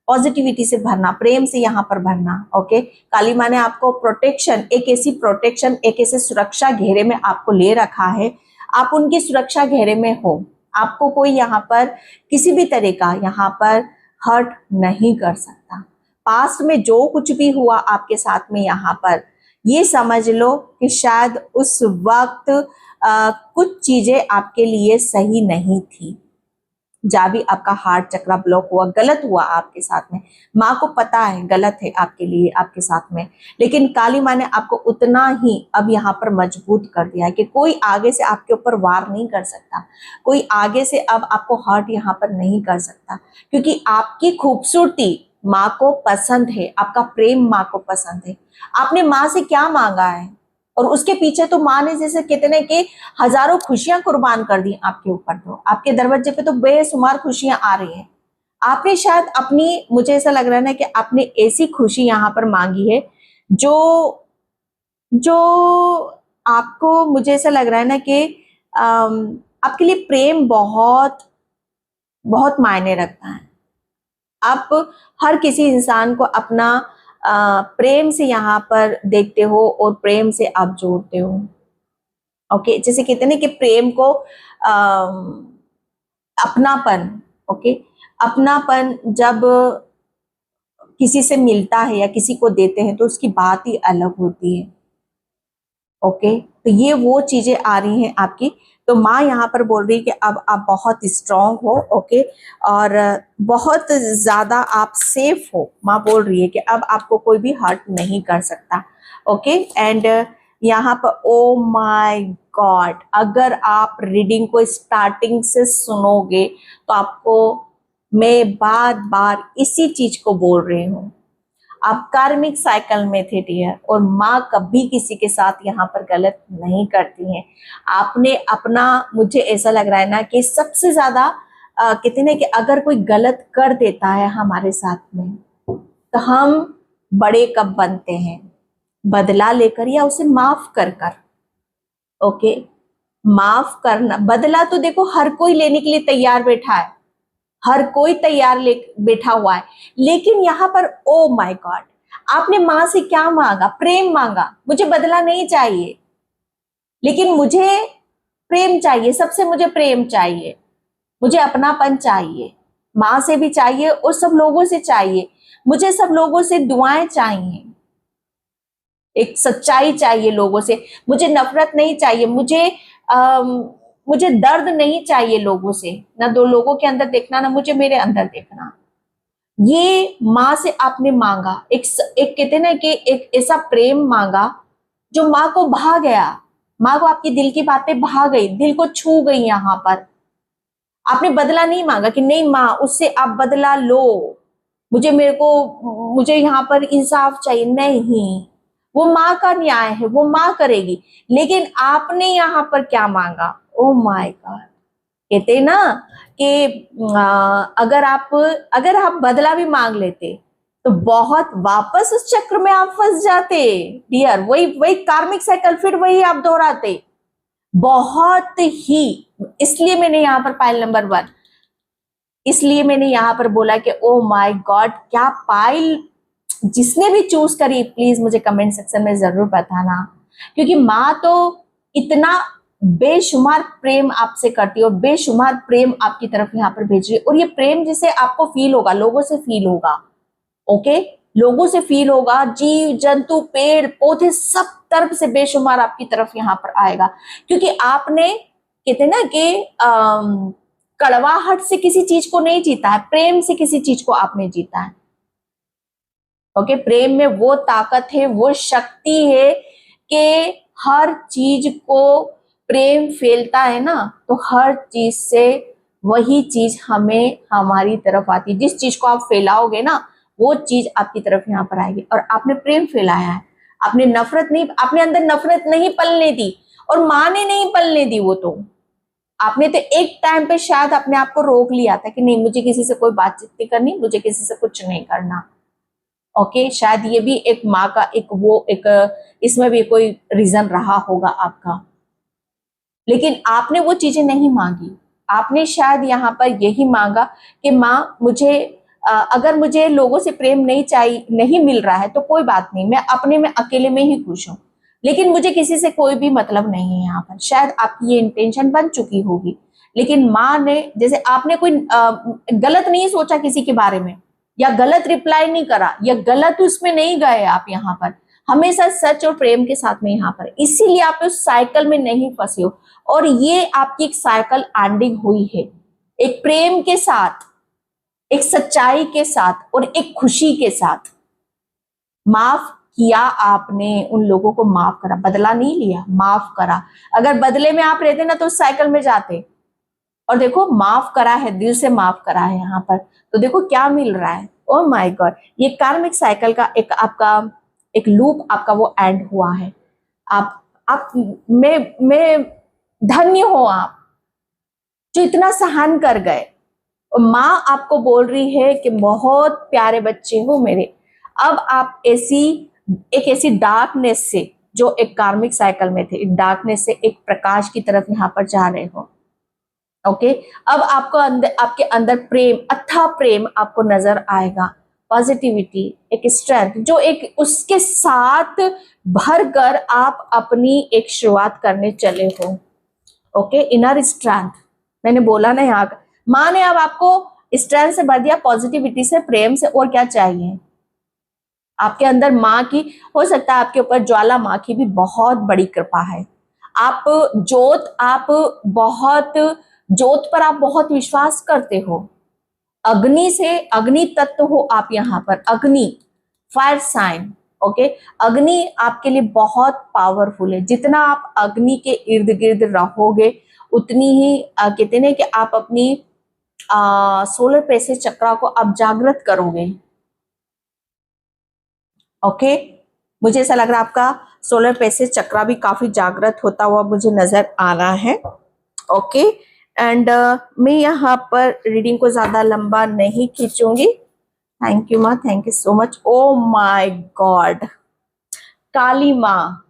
पॉजिटिविटी से भरना, प्रेम से यहाँ पर भरना। ओके, काली माँ ने आपको प्रोटेक्शन, एक ऐसे सुरक्षा घेरे में आपको ले रखा है। आप उनकी सुरक्षा घेरे में हो, आपको कोई यहाँ पर किसी भी तरह का यहाँ पर हर्ट नहीं कर सकता। पास्ट में जो कुछ भी हुआ आपके साथ में, यहाँ पर ये समझ लो कि शायद उस वक्त कुछ चीजें आपके लिए सही नहीं थी, जहाँ भी आपका हार्ट चक्रा ब्लॉक हुआ, गलत हुआ आपके साथ में। माँ को पता है गलत है आपके लिए, आपके साथ में, लेकिन काली माँ ने आपको उतना ही अब यहाँ पर मजबूत कर दिया है कि कोई आगे से आपके ऊपर वार नहीं कर सकता, कोई आगे से अब आपको हर्ट यहाँ पर नहीं कर सकता, क्योंकि आपकी खूबसूरती माँ को पसंद है, आपका प्रेम माँ को पसंद है। आपने माँ से क्या मांगा है, और उसके पीछे तो माँ ने, जैसे कहते हैं कि हजारों खुशियां कुर्बान कर दी आपके ऊपर, तो आपके दरवाजे पे तो बेशुमार खुशियां आ रही हैं। आपने शायद अपनी, मुझे ऐसा लग रहा है ना कि आपने ऐसी खुशी यहाँ पर मांगी है जो जो आपको, मुझे ऐसा लग रहा है ना कि आपके लिए प्रेम बहुत बहुत मायने रखता है। आप हर किसी इंसान को अपना प्रेम से यहाँ पर देखते हो और प्रेम से आप जोड़ते हो। ओके, जैसे कहते हैं ना कि प्रेम को अपनापन, ओके, अपनापन जब किसी से मिलता है या किसी को देते हैं तो उसकी बात ही अलग होती है। ओके, तो ये वो चीजें आ रही हैं आपकी। तो माँ यहाँ पर बोल रही है कि अब आप बहुत स्ट्रांग हो। ओके, और बहुत ज्यादा आप सेफ हो। माँ बोल रही है कि अब आपको कोई भी हर्ट नहीं कर सकता। ओके, एंड यहाँ पर ओ माय गॉड, अगर आप रीडिंग को स्टार्टिंग से सुनोगे तो आपको मैं बार बार इसी चीज को बोल रही हूँ, आप कार्मिक साइकिल में थे डियर, और माँ कभी किसी के साथ यहाँ पर गलत नहीं करती हैं। आपने अपना, मुझे ऐसा लग रहा है ना कि सबसे ज्यादा कहते हैं कि अगर कोई गलत कर देता है हमारे साथ में, तो हम बड़े कब बनते हैं, बदला लेकर या उसे माफ कर कर। ओके, माफ करना, बदला तो देखो हर कोई लेने के लिए तैयार बैठा है, हर कोई तैयार ले बैठा हुआ है, लेकिन यहाँ पर ओ माय गॉड, आपने माँ से क्या मांगा? प्रेम मांगा। मुझे बदला नहीं चाहिए, लेकिन मुझे प्रेम चाहिए, सबसे मुझे प्रेम चाहिए, मुझे अपनापन चाहिए, माँ से भी चाहिए और सब लोगों से चाहिए, मुझे सब लोगों से दुआएं चाहिए, एक सच्चाई चाहिए लोगों से, मुझे नफरत नहीं चाहिए, मुझे दर्द नहीं चाहिए लोगों से, ना दो लोगों के अंदर देखना, ना मुझे मेरे अंदर देखना। ये माँ से आपने मांगा, एक कहते ना कि एक ऐसा प्रेम मांगा जो माँ को भा गया, माँ को आपकी दिल की बातें भा गई, दिल को छू गई। यहाँ पर आपने बदला नहीं मांगा कि नहीं माँ उससे आप बदला लो, मुझे यहाँ पर इंसाफ चाहिए, नहीं, वो माँ का न्याय है, वो माँ करेगी। लेकिन आपने यहाँ पर क्या मांगा? ओ माय गॉड, कहते ना कि अगर आप बदला भी मांग लेते तो बहुत वापस उस चक्र में आप फंस जाते डियर, वही वही कार्मिक साइकिल फिर वही आप दोहराते बहुत ही। इसलिए मैंने यहाँ पर पाइल नंबर 1, इसलिए मैंने यहाँ पर बोला कि ओ माय गॉड, क्या पाइल जिसने भी चूज करी प्लीज मुझे कमेंट सेक्शन में जरूर बताना, क्योंकि माँ तो इतना बेशुमार प्रेम आपसे करती है और बेशुमार प्रेम आपकी तरफ यहाँ पर भेज रही है। और ये प्रेम जिसे आपको फील होगा, लोगों से फील होगा। ओके, लोगों से फील होगा, जीव जंतु पेड़ पौधे सब तरफ से बेशुमार आपकी तरफ यहाँ पर आएगा, क्योंकि आपने कहते ना कि कड़वाहट से किसी चीज को नहीं जीता है, प्रेम से किसी चीज को आपने जीता है। ओके, प्रेम में वो ताकत है, वो शक्ति है कि हर चीज को प्रेम फैलता है ना, तो हर चीज से वही चीज हमें हमारी तरफ आती है। जिस चीज को आप फैलाओगे ना, वो चीज आपकी तरफ यहाँ पर आएगी। और आपने प्रेम फैलाया है, आपने नफरत नहीं, अपने अंदर नफरत नहीं पलने दी, और माँ ने नहीं पलने दी। वो तो आपने तो एक टाइम पे शायद अपने आप को रोक लिया था कि नहीं, मुझे किसी से कोई बातचीत नहीं करनी, मुझे किसी से कुछ नहीं करना। ओके, शायद ये भी एक माँ का एक इसमें भी कोई रीजन रहा होगा आपका। लेकिन आपने वो चीजें नहीं मांगी। आपने शायद यहाँ पर यही मांगा कि माँ मुझे अगर मुझे लोगों से प्रेम नहीं चाहिए, नहीं मिल रहा है तो कोई बात नहीं, मैं अपने में अकेले में ही खुश हूँ, लेकिन मुझे किसी से कोई भी मतलब नहीं है। यहाँ पर शायद आपकी ये इंटेंशन बन चुकी होगी। लेकिन माँ ने, जैसे आपने कोई गलत नहीं सोचा किसी के बारे में, या गलत रिप्लाई नहीं करा, या गलत उसमें नहीं गए आप यहाँ पर, हमेशा सच और प्रेम के साथ में यहाँ पर, इसीलिए आप उस साइकिल में नहीं फंसे हो। और ये आपकी एक साइकिल एंडिंग हुई है, एक प्रेम के साथ, एक सच्चाई के साथ और एक खुशी के साथ। माफ किया आपने, उन लोगों को माफ करा, बदला नहीं लिया, माफ करा। अगर बदले में आप रहते ना तो उस साइकिल में जाते। और देखो, माफ करा है, दिल से माफ करा है यहाँ पर, तो देखो क्या मिल रहा है। ओ माय गॉड, ये कार्मिक साइकिल का एक आपका एक लूप आपका वो एंड हुआ है। आप मैं धन्य हो आप जो इतना सहन कर गए। और माँ आपको बोल रही है कि बहुत प्यारे बच्चे हो मेरे, अब आप एक ऐसी डार्कनेस से, जो एक कार्मिक साइकिल में थे, डार्कनेस से एक प्रकाश की तरफ यहाँ पर जा रहे हो। ओके, अब आपके अंदर प्रेम, अथाह प्रेम आपको नजर आएगा, पॉजिटिविटी, एक स्ट्रेंथ, जो एक उसके साथ भर कर आप अपनी एक शुरुआत करने चले हो। ओके, इनर स्ट्रेंथ, मैंने बोला ना यहाँ, माँ ने अब आपको स्ट्रेंथ से भर दिया, पॉजिटिविटी से, प्रेम से, और क्या चाहिए आपके अंदर। माँ की, हो सकता है आपके ऊपर ज्वाला माँ की भी बहुत बड़ी कृपा है। आप जोत पर आप बहुत विश्वास करते हो। अग्नि से, अग्नि तत्व हो आप यहाँ पर, अग्नि, फायर साइन। ओके, अग्नि आपके लिए बहुत पावरफुल है। जितना आप अग्नि के इर्द गिर्द रहोगे, उतनी ही कहते हैं कि आप अपनी सोलर प्लेक्सस चक्रा को आप जागृत करोगे। ओके, मुझे ऐसा लग रहा है आपका सोलर प्लेक्सस चक्रा भी काफी जागृत होता हुआ मुझे नजर आ रहा है। ओके, एंड मैं यहाँ पर रीडिंग को ज्यादा लंबा नहीं खींचूंगी। थैंक यू माँ, thank you so much. Oh my god, Kali माँ,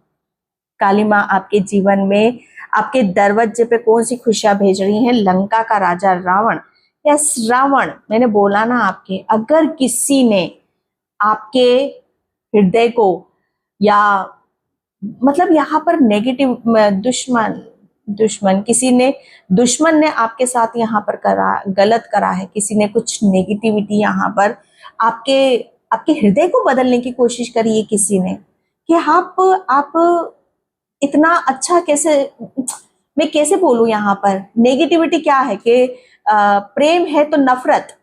काली माँ आपके जीवन में, आपके दरवाजे पे कौन सी खुशियां भेज रही हैं? लंका का राजा रावण, यस रावण, मैंने बोला ना आपके, अगर किसी ने आपके हृदय को, या मतलब यहाँ पर नेगेटिव दुश्मन किसी ने, दुश्मन ने आपके साथ यहाँ पर गलत करा है, किसी ने कुछ नेगेटिविटी यहाँ पर आपके आपके हृदय को बदलने की कोशिश करी है किसी ने, कि आप इतना अच्छा कैसे, मैं कैसे बोलूं यहाँ पर, नेगेटिविटी क्या है कि प्रेम है तो नफरत।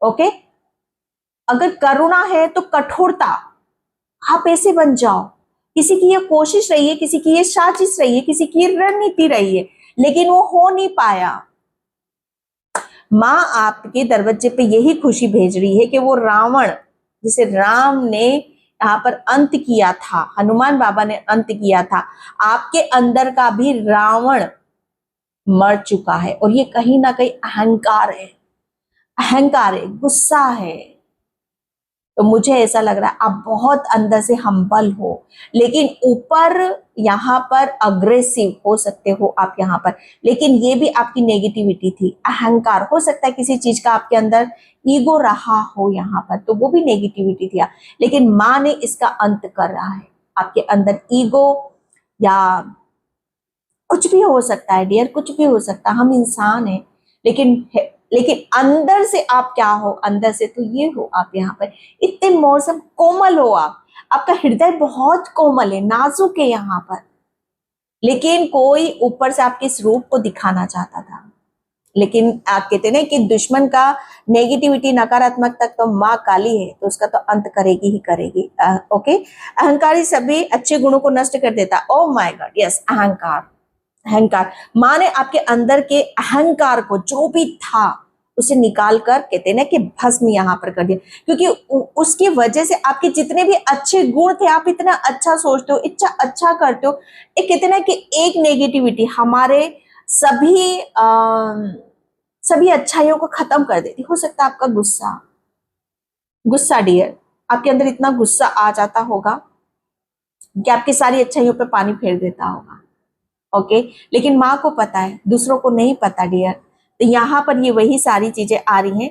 ओके, अगर करुणा है तो कठोरता, आप ऐसे बन जाओ। किसी की ये कोशिश रही है, किसी की ये साजिश रही है, किसी की ये रणनीति रही है, लेकिन वो हो नहीं पाया। माँ आपके दरवाजे पे यही खुशी भेज रही है कि वो रावण, जिसे राम ने यहाँ पर अंत किया था, हनुमान बाबा ने अंत किया था, आपके अंदर का भी रावण मर चुका है। और ये कहीं ना कहीं अहंकार है, अहंकार है, गुस्सा है। तो मुझे ऐसा लग रहा है आप बहुत अंदर से हम्बल हो, लेकिन ऊपर यहाँ पर अग्रेसिव हो सकते हो आप यहाँ पर। लेकिन ये भी आपकी नेगेटिविटी थी, अहंकार। हो सकता है किसी चीज का आपके अंदर ईगो रहा हो यहाँ पर, तो वो भी नेगेटिविटी थी। लेकिन माँ ने इसका अंत कर रहा है। आपके अंदर ईगो या कुछ भी हो सकता है डियर, कुछ भी हो सकता है, हम इंसान हैं। लेकिन अंदर से आप क्या हो, अंदर से तो ये हो आप यहाँ पर इतने मौसम कोमल हो। आपका हृदय बहुत कोमल है, नाजुक है यहाँ पर। लेकिन कोई ऊपर से आपके इस रूप को दिखाना चाहता था। लेकिन आप कहते ना कि दुश्मन का नेगेटिविटी, नकारात्मक तक तो माँ काली है, तो उसका तो अंत करेगी ही करेगी। ओके, अहंकारी सभी अच्छे गुणों को नष्ट कर देता। ओ माय गॉड, यस, अहंकार। अहंकार, माँ ने आपके अंदर के अहंकार को जो भी था उसे निकाल कर कहते हैं ना कि भस्म यहाँ पर कर दिया, क्योंकि उसकी वजह से आपके जितने भी अच्छे गुण थे, आप इतना अच्छा सोचते हो, इतना अच्छा करते हो, एक कहते हैं ना कि एक नेगेटिविटी हमारे सभी सभी अच्छाइयों को खत्म कर देती। हो सकता है आपका गुस्सा, गुस्सा डियर, आपके अंदर इतना गुस्सा आ जाता होगा कि आपकी सारी अच्छाइयों पे पानी फेर देता होगा। ओके, लेकिन माँ को पता है, दूसरों को नहीं पता डियर। तो यहाँ पर ये वही सारी चीजें आ रही हैं।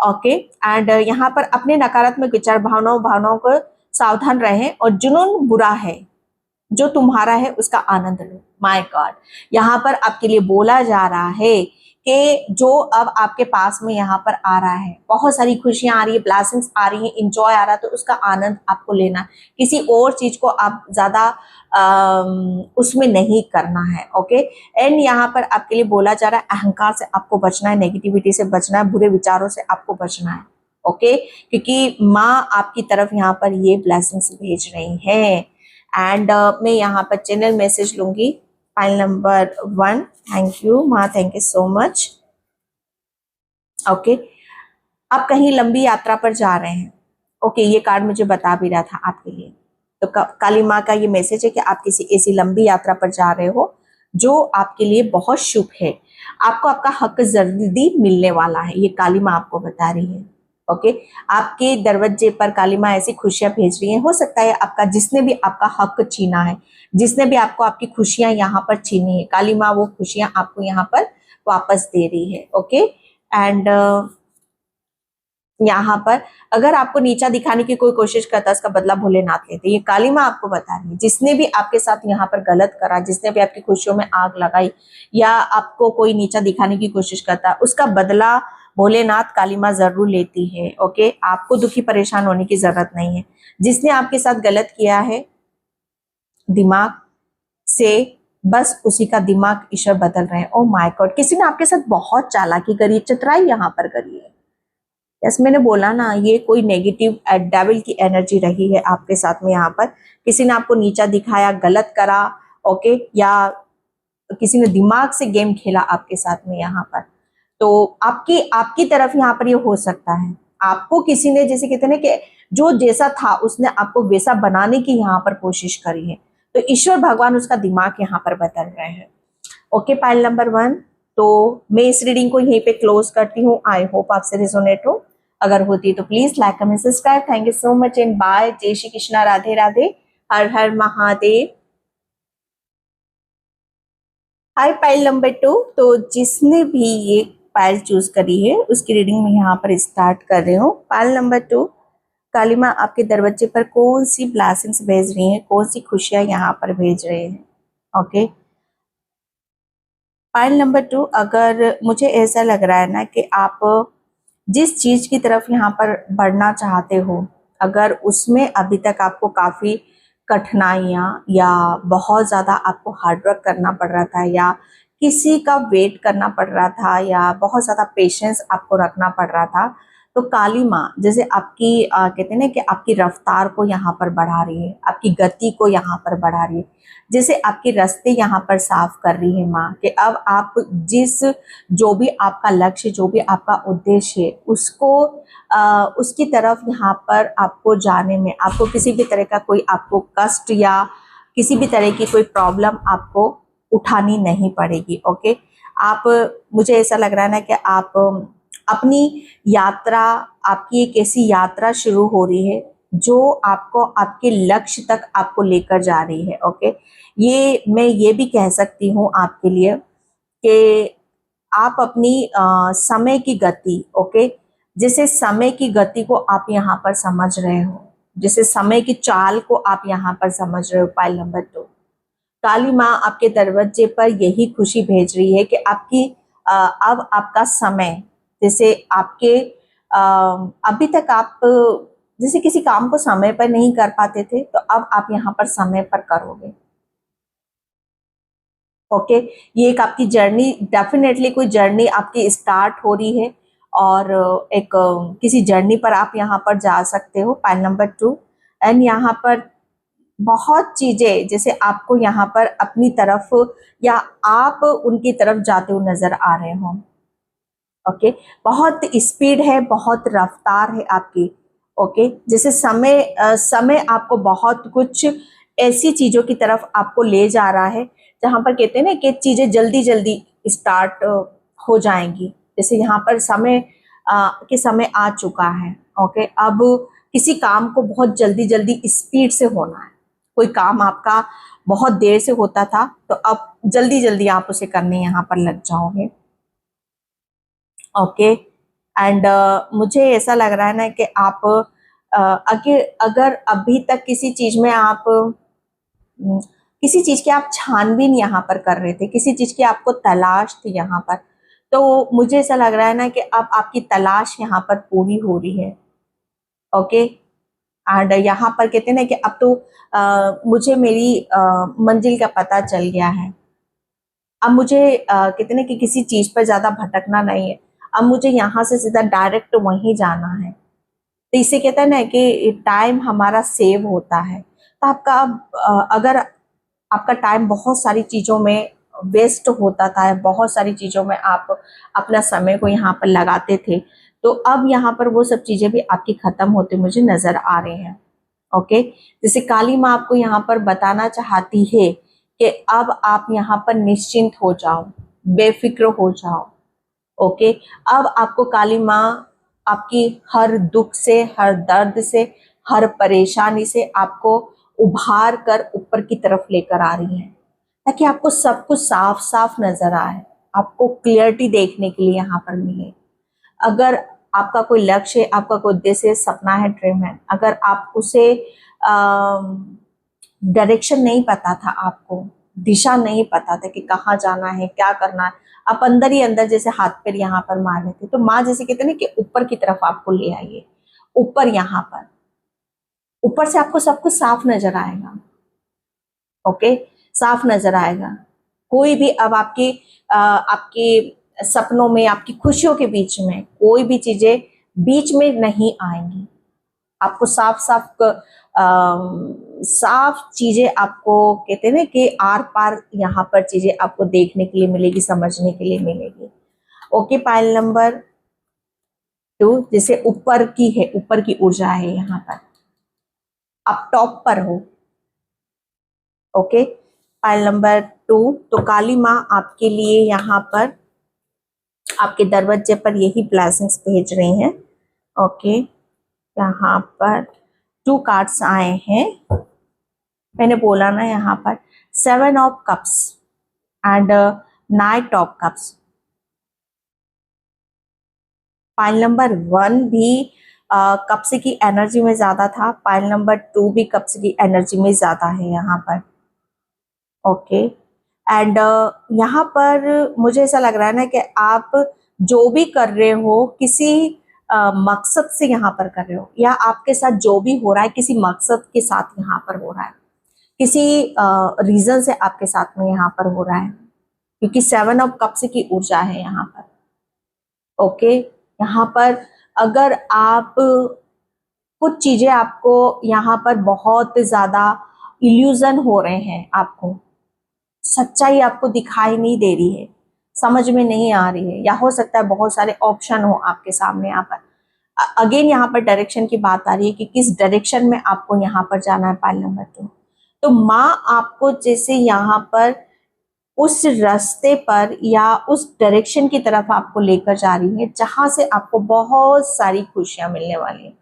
ओके, एंड यहाँ पर अपने नकारात्मक विचार भावनाओं को सावधान रहें, और जुनून बुरा है, जो तुम्हारा है उसका आनंद लो। माय गॉड, यहाँ पर आपके लिए बोला जा रहा है कि जो अब आपके पास में यहाँ पर आ रहा है, बहुत सारी खुशियां आ रही है, ब्लेसिंग्स आ रही है, इंजॉय आ रहा है, तो उसका आनंद आपको लेना है। किसी और चीज को आप ज्यादा उसमें नहीं करना है। ओके, एंड यहाँ पर आपके लिए बोला जा रहा है अहंकार से आपको बचना है, नेगेटिविटी से बचना है, बुरे विचारों से आपको बचना है। ओके, क्योंकि माँ आपकी तरफ यहाँ पर ये ब्लेसिंग्स भेज रही है। एंड मैं यहाँ पर चैनल मैसेज लूंगी। फाइल नंबर 1, थैंक यू माँ, thank you so much. Okay, आप कहीं लंबी यात्रा पर जा रहे हैं। ओके, ये कार्ड मुझे बता भी रहा था आपके लिए। तो काली माँ का ये मैसेज है कि आप किसी ऐसी लंबी यात्रा पर जा रहे हो जो आपके लिए बहुत शुभ है। आपको आपका हक जल्दी मिलने वाला है, ये काली माँ आपको बता रही है। ओके, आपके दरवाजे पर काली माँ ऐसी खुशियां भेज रही है। हो सकता है आपका, जिसने भी आपका हक छीना है, जिसने भी आपको आपकी खुशियां यहाँ पर छीनी है, काली माँ वो खुशियां आपको यहाँ पर वापस दे रही है। ओके, एंड यहाँ पर अगर आपको नीचा दिखाने की कोई कोशिश करता है, उसका बदला भोलेनाथ लेते। ये काली माँ आपको बता रही है, जिसने भी आपके साथ यहाँ पर गलत करा, जिसने भी आपकी खुशियों में आग लगाई, या आपको कोई नीचा दिखाने की कोशिश करता है, उसका बदला भोलेनाथ काली माँ जरूर लेती है। ओके, आपको दुखी परेशान होने की जरूरत नहीं है। जिसने आपके साथ गलत किया है, दिमाग से बस उसी का दिमाग ईश्वर बदल रहे हैं। ओ माय गॉड, किसी ने आपके साथ बहुत चालाकी करी, चतुराई यहाँ पर करी है। यस, मैंने बोला ना, ये कोई नेगेटिव डेविल की एनर्जी रही है आपके साथ में। यहाँ पर किसी ने आपको नीचा दिखाया, गलत करा। ओके, या किसी ने दिमाग से गेम खेला आपके साथ में यहाँ पर। तो आपकी आपकी तरफ यहाँ पर ये हो सकता है, आपको किसी ने, जैसे कहते हैं ना कि जो जैसा था उसने आपको वैसा बनाने की यहाँ पर कोशिश करी है। तो ईश्वर भगवान उसका दिमाग यहाँ पर बदल रहे हैं। ओके, पाइल नंबर 1, तो मैं इस रीडिंग को यहीं पे क्लोज करती हूँ। आई होप आपसे रिजोनेट हो। अगर होती है तो please like comment subscribe. Thank you so much and bye. जय श्री कृष्णा, राधे राधे, हर हर महादेव। हाय पाइल नंबर 2, तो जिसने भी ये पाइल चूज करी है उसकी रीडिंग में यहाँ पर स्टार्ट कर रही हूँ। पाइल नंबर 2, काली माँ आपके दरवाजे पर कौन सी ब्लेसिंग्स भेज रही हैं, कौन सी खुशियां यहाँ पर भेज रहे हैं। ओके, पाइल नंबर 2, अगर मुझे ऐसा लग रहा है ना कि आप जिस चीज की तरफ यहाँ पर बढ़ना चाहते हो, अगर उसमें अभी तक आपको काफी कठिनाइयाँ या बहुत ज्यादा आपको हार्डवर्क करना पड़ रहा था, या किसी का वेट करना पड़ रहा था, या बहुत ज्यादा पेशेंस आपको रखना पड़ रहा था, तो काली माँ जैसे आपकी कहते हैं ना कि आपकी रफ्तार को यहाँ पर बढ़ा रही है, आपकी गति को यहाँ पर बढ़ा रही है, जैसे आपके रास्ते यहाँ पर साफ कर रही है माँ, कि अब आप जिस जो भी आपका लक्ष्य, जो भी आपका उद्देश्य है, उसको उसकी तरफ यहाँ पर आपको जाने में आपको किसी भी तरह का कोई आपको कष्ट या किसी भी तरह की कोई प्रॉब्लम आपको उठानी नहीं पड़ेगी। ओके, आप, मुझे ऐसा लग रहा है ना कि आप अपनी यात्रा, आपकी एक ऐसी यात्रा शुरू हो रही है जो आपको आपके लक्ष्य तक आपको लेकर जा रही है। ओके, ये मैं ये भी कह सकती हूँ आपके लिए कि आप अपनी समय की गति, ओके, जैसे समय की गति को आप यहाँ पर समझ रहे हो, जैसे समय की चाल को आप यहाँ पर समझ रहे हो। पाइल नंबर 2, काली माँ आपके दरवाजे पर यही खुशी भेज रही है कि आपकी अब आपका समय, जैसे आपके अभी तक आप जैसे किसी काम को समय पर नहीं कर पाते थे, तो अब आप यहाँ पर समय पर करोगे। ओके, ये एक आपकी जर्नी, डेफिनेटली कोई जर्नी आपकी स्टार्ट हो रही है, और एक किसी जर्नी पर आप यहाँ पर जा सकते हो। पाइल नंबर 2, एंड यहाँ पर बहुत चीजें जैसे आपको यहाँ पर अपनी तरफ या आप उनकी तरफ जाते हुए नजर आ रहे हो। ओके, बहुत स्पीड है, बहुत रफ्तार है आपकी। ओके, जैसे समय आपको बहुत कुछ ऐसी चीजों की तरफ आपको ले जा रहा है जहां पर कहते हैं ना कि चीजें जल्दी जल्दी स्टार्ट हो जाएंगी। जैसे यहाँ पर समय आ चुका है। ओके, अब किसी काम को बहुत जल्दी जल्दी स्पीड से होना है। कोई काम आपका बहुत देर से होता था तो अब जल्दी जल्दी आप उसे करने यहाँ पर लग जाओगे। ओके, एंड मुझे ऐसा लग रहा है ना कि आप अगर अभी तक किसी चीज में आप किसी चीज की आप छानबीन यहाँ पर कर रहे थे, किसी चीज की आपको तलाश थी यहाँ पर, तो मुझे ऐसा लग रहा है ना कि अब आपकी तलाश यहाँ पर पूरी हो रही है। ओके, एंड यहाँ पर कहते हैं ना कि अब तो मुझे मेरी मंजिल का पता चल गया है। अब मुझे कहते हैं ना कि किसी चीज पर ज्यादा भटकना नहीं है। अब मुझे यहाँ से सीधा डायरेक्ट वहीं जाना है। तो इसे कहते हैं ना कि टाइम हमारा सेव होता है। तो आपका अगर आपका टाइम बहुत सारी चीजों में वेस्ट होता था, बहुत सारी चीजों में आप अपना समय को यहाँ पर लगाते थे, तो अब यहाँ पर वो सब चीजें भी आपकी खत्म होते मुझे नजर आ रहे हैं। ओके, जैसे काली माँ आपको यहाँ पर बताना चाहती है कि अब आप यहाँ पर निश्चिंत हो जाओ, बेफिक्र हो जाओ। ओके, अब आपको काली माँ आपकी हर दुख से, हर दर्द से, हर परेशानी से आपको उभार कर ऊपर की तरफ लेकर आ रही है, ताकि आपको सब कुछ साफ साफ नजर आए, आपको क्लियरिटी देखने के लिए यहाँ पर मिले। अगर आपका कोई लक्ष्य है, आपका कोई उद्देश्य है, सपना है, ड्रीम है, अगर आप उसे डायरेक्शन नहीं पता था, आपको दिशा नहीं पता था कि कहाँ जाना है, क्या करना है, आप अंदर ही अंदर जैसे हाथ पैर यहाँ पर मार रहे थे, तो माँ जैसे कहते हैं ना कि ऊपर की तरफ आपको ले आइए। ऊपर यहाँ पर ऊपर से आपको सब कुछ साफ नजर आएगा। ओके, साफ नजर आएगा। कोई भी अब आपके सपनों में, आपकी खुशियों के बीच में कोई भी चीजें बीच में नहीं आएंगी। आपको साफ साफ साफ चीजें आपको कहते हैं ना कि आर पार यहाँ पर चीजें आपको देखने के लिए मिलेगी, समझने के लिए मिलेगी। ओके, पाइल नंबर 2 जैसे ऊपर की है, ऊपर की ऊर्जा है, यहाँ पर आप टॉप पर हो। ओके, पाइल नंबर 2, तो काली माँ आपके लिए यहाँ पर आपके दरवाजे पर यही ब्लेसिंग्स भेज रही हैं। ओके, यहाँ पर 2 कार्ड्स आए हैं। मैंने बोला ना यहाँ पर 7 of cups and 9 of cups. Pile number 1 भी कप्स की एनर्जी में ज्यादा था, पाइल नंबर 2 भी कप्स की एनर्जी में ज्यादा है यहाँ पर। ओके, एंड यहाँ पर मुझे ऐसा लग रहा है ना कि आप जो भी कर रहे हो किसी मकसद से यहाँ पर कर रहे हो, या आपके साथ जो भी हो रहा है किसी मकसद के साथ यहाँ पर हो रहा है, किसी रीजन से आपके साथ में यहाँ पर हो रहा है, क्योंकि 7 ऑफ कप्स की ऊर्जा है यहाँ पर। ओके, यहाँ पर अगर आप कुछ चीजें आपको यहाँ पर बहुत ज्यादा इल्यूजन हो रहे हैं, आपको सच्चाई आपको दिखाई नहीं दे रही है, समझ में नहीं आ रही है, या हो सकता है बहुत सारे ऑप्शन हो आपके सामने। यहाँ पर अगेन यहाँ पर डायरेक्शन की बात आ रही है कि किस डायरेक्शन में आपको यहाँ पर जाना है, पाइल नंबर 2। तो माँ आपको जैसे यहाँ पर उस रास्ते पर या उस डायरेक्शन की तरफ आपको लेकर जा रही है जहां से आपको बहुत सारी खुशियां मिलने वाली है।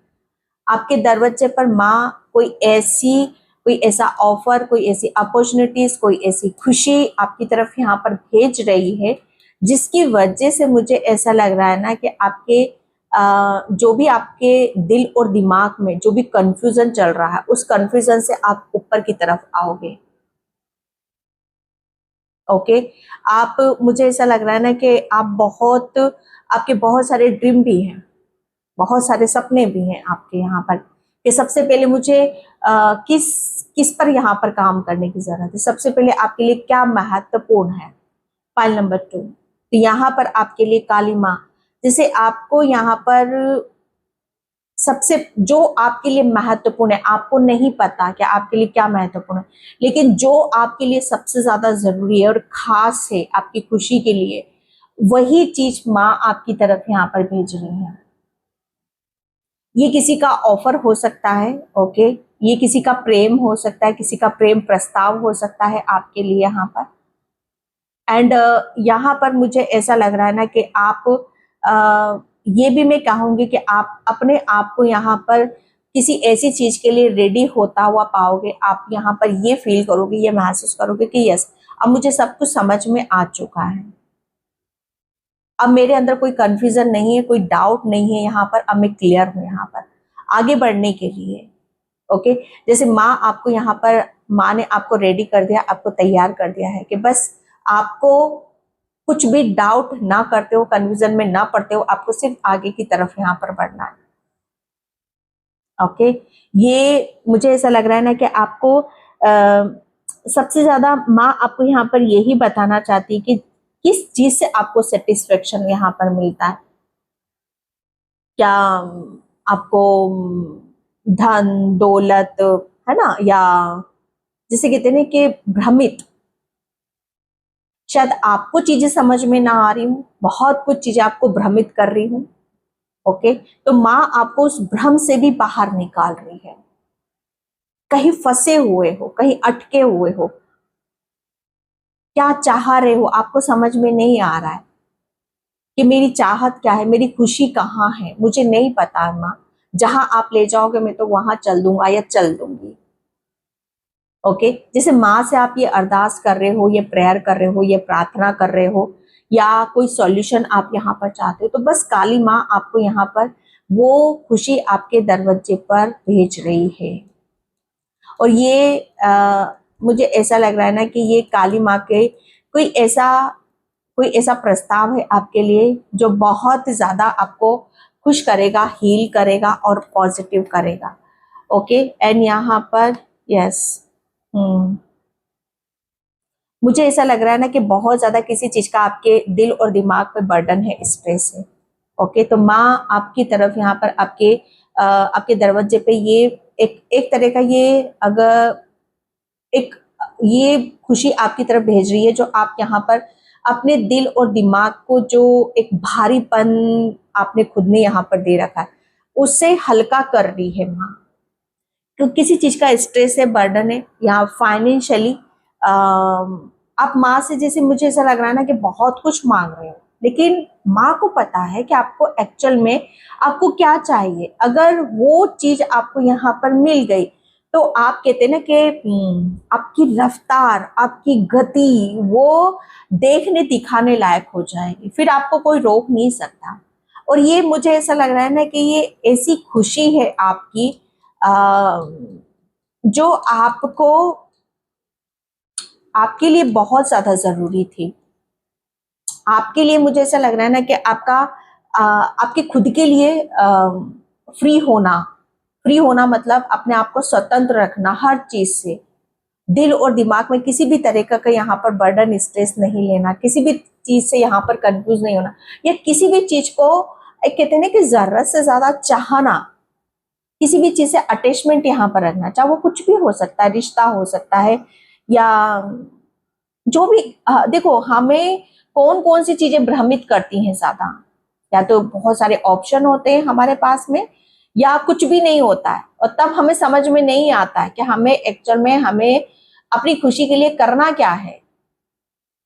आपके दरवाजे पर माँ कोई ऐसा ऑफर, कोई ऐसी अपॉर्चुनिटीज, कोई ऐसी खुशी आपकी तरफ यहाँ पर भेज रही है, जिसकी वजह से मुझे ऐसा लग रहा है ना कि आपके जो भी आपके दिल और दिमाग में जो भी कंफ्यूजन चल रहा है, उस कंफ्यूजन से आप ऊपर की तरफ आओगे। ओके, आप मुझे ऐसा लग रहा है ना कि आपके बहुत सारे ड्रीम भी हैं, बहुत सारे सपने भी हैं आपके यहाँ पर, कि सबसे पहले मुझे किस किस पर यहाँ पर काम करने की जरूरत है, सबसे पहले आपके लिए क्या महत्वपूर्ण है। फाइल नंबर 2, तो यहाँ पर आपके लिए काली माँ जैसे आपको यहाँ पर सबसे जो आपके लिए महत्वपूर्ण है, आपको नहीं पता कि आपके लिए क्या महत्वपूर्ण है, लेकिन जो आपके लिए सबसे ज्यादा जरूरी है और खास है आपकी खुशी के लिए, वही चीज माँ आपकी तरफ यहाँ पर भेज रही है। ये किसी का ऑफर हो सकता है, ओके, ये किसी का प्रेम हो सकता है, किसी का प्रेम प्रस्ताव हो सकता है आपके लिए यहाँ पर। एंड यहाँ पर मुझे ऐसा लग रहा है ना कि आप ये भी मैं कहूँगी कि आप अपने आप को यहाँ पर किसी ऐसी चीज के लिए रेडी होता हुआ पाओगे। आप यहाँ पर ये फील करोगे, ये महसूस करोगे कि यस, अब मुझे सब कुछ समझ में आ चुका है, अब मेरे अंदर कोई कंफ्यूजन नहीं है, कोई डाउट नहीं है यहाँ पर, अब मैं क्लियर हूँ यहाँ पर आगे बढ़ने के लिए। ओके, जैसे माँ आपको यहाँ पर, माँ ने आपको रेडी कर दिया, आपको तैयार कर दिया है कि बस आपको कुछ भी डाउट ना करते हो, कंफ्यूजन में ना पड़ते हो, आपको सिर्फ आगे की तरफ यहाँ पर बढ़ना है। ओके, ये मुझे ऐसा लग रहा है ना कि आपको सबसे ज्यादा माँ आपको यहाँ पर यही बताना चाहती है कि किस चीज से आपको सेटिस्फेक्शन यहाँ पर मिलता है। क्या आपको धन दौलत, है ना, या जिसे कहते हैं कि भ्रमित, शायद आपको चीजें समझ में ना आ रही हूँ, बहुत कुछ चीजें आपको भ्रमित कर रही हूँ। ओके, तो माँ आपको उस भ्रम से भी बाहर निकाल रही है। कहीं फंसे हुए हो, कहीं अटके हुए हो, क्या चाह रहे हो आपको समझ में नहीं आ रहा है कि मेरी चाहत क्या है, मेरी खुशी कहाँ है, मुझे नहीं पता माँ। जहां आप ले जाओगे मैं तो वहां चल दूंगा या चल दूंगी। ओके, जैसे माँ से आप ये अरदास कर रहे हो, ये प्रेयर कर रहे हो, ये प्रार्थना कर रहे हो, या कोई सॉल्यूशन आप यहाँ पर चाहते हो, तो बस काली माँ आपको यहाँ पर वो खुशी आपके दरवाजे पर भेज रही है। और ये मुझे ऐसा लग रहा है ना कि ये काली माँ के कोई ऐसा प्रस्ताव है आपके लिए जो बहुत ज्यादा आपको खुश करेगा, हील करेगा और पॉजिटिव करेगा। ओके, एंड यहाँ पर यस, मुझे ऐसा लग रहा है ना कि बहुत ज्यादा किसी चीज का आपके दिल और दिमाग पे बर्डन है, स्ट्रेस है। ओके, तो माँ आपकी तरफ यहाँ पर आपके दरवाजे पे ये एक तरह का ये अगर एक ये खुशी आपकी तरफ भेज रही है, जो आप यहाँ पर अपने दिल और दिमाग को जो एक भारीपन आपने खुद ने यहाँ पर दे रखा है, उससे हल्का कर रही है माँ। तो किसी चीज का स्ट्रेस है, बर्डन है, या फाइनेंशियली आप माँ से, जैसे मुझे ऐसा लग रहा है ना कि बहुत कुछ मांग रहे हो, लेकिन माँ को पता है कि आपको एक्चुअल में आपको क्या चाहिए। अगर वो चीज आपको यहाँ पर मिल गई तो आप कहते हैं ना कि आपकी रफ्तार, आपकी गति वो देखने दिखाने लायक हो जाएगी, फिर आपको कोई रोक नहीं सकता। और ये मुझे ऐसा लग रहा है ना कि ये ऐसी खुशी है आपकी जो आपको, आपके लिए बहुत ज्यादा जरूरी थी। आपके लिए मुझे ऐसा लग रहा है ना कि आपके खुद के लिए फ्री होना, फ्री होना मतलब अपने आप को स्वतंत्र रखना हर चीज से, दिल और दिमाग में किसी भी तरह का यहाँ पर बर्डन, स्ट्रेस नहीं लेना, किसी भी चीज से यहाँ पर कंफ्यूज नहीं होना, या किसी भी चीज को एक कहते हैं ना कि जरूरत से ज्यादा चाहना, किसी भी चीज से अटैचमेंट यहाँ पर रखना, चाहे वो कुछ भी हो सकता है, रिश्ता हो सकता है, या जो भी देखो हमें कौन कौन सी चीजें भ्रमित करती हैं ज्यादा, या तो बहुत सारे ऑप्शन होते हैं हमारे पास में, या कुछ भी नहीं होता है, और तब हमें समझ में नहीं आता है कि हमें एक्चुअल में हमें अपनी खुशी के लिए करना क्या है,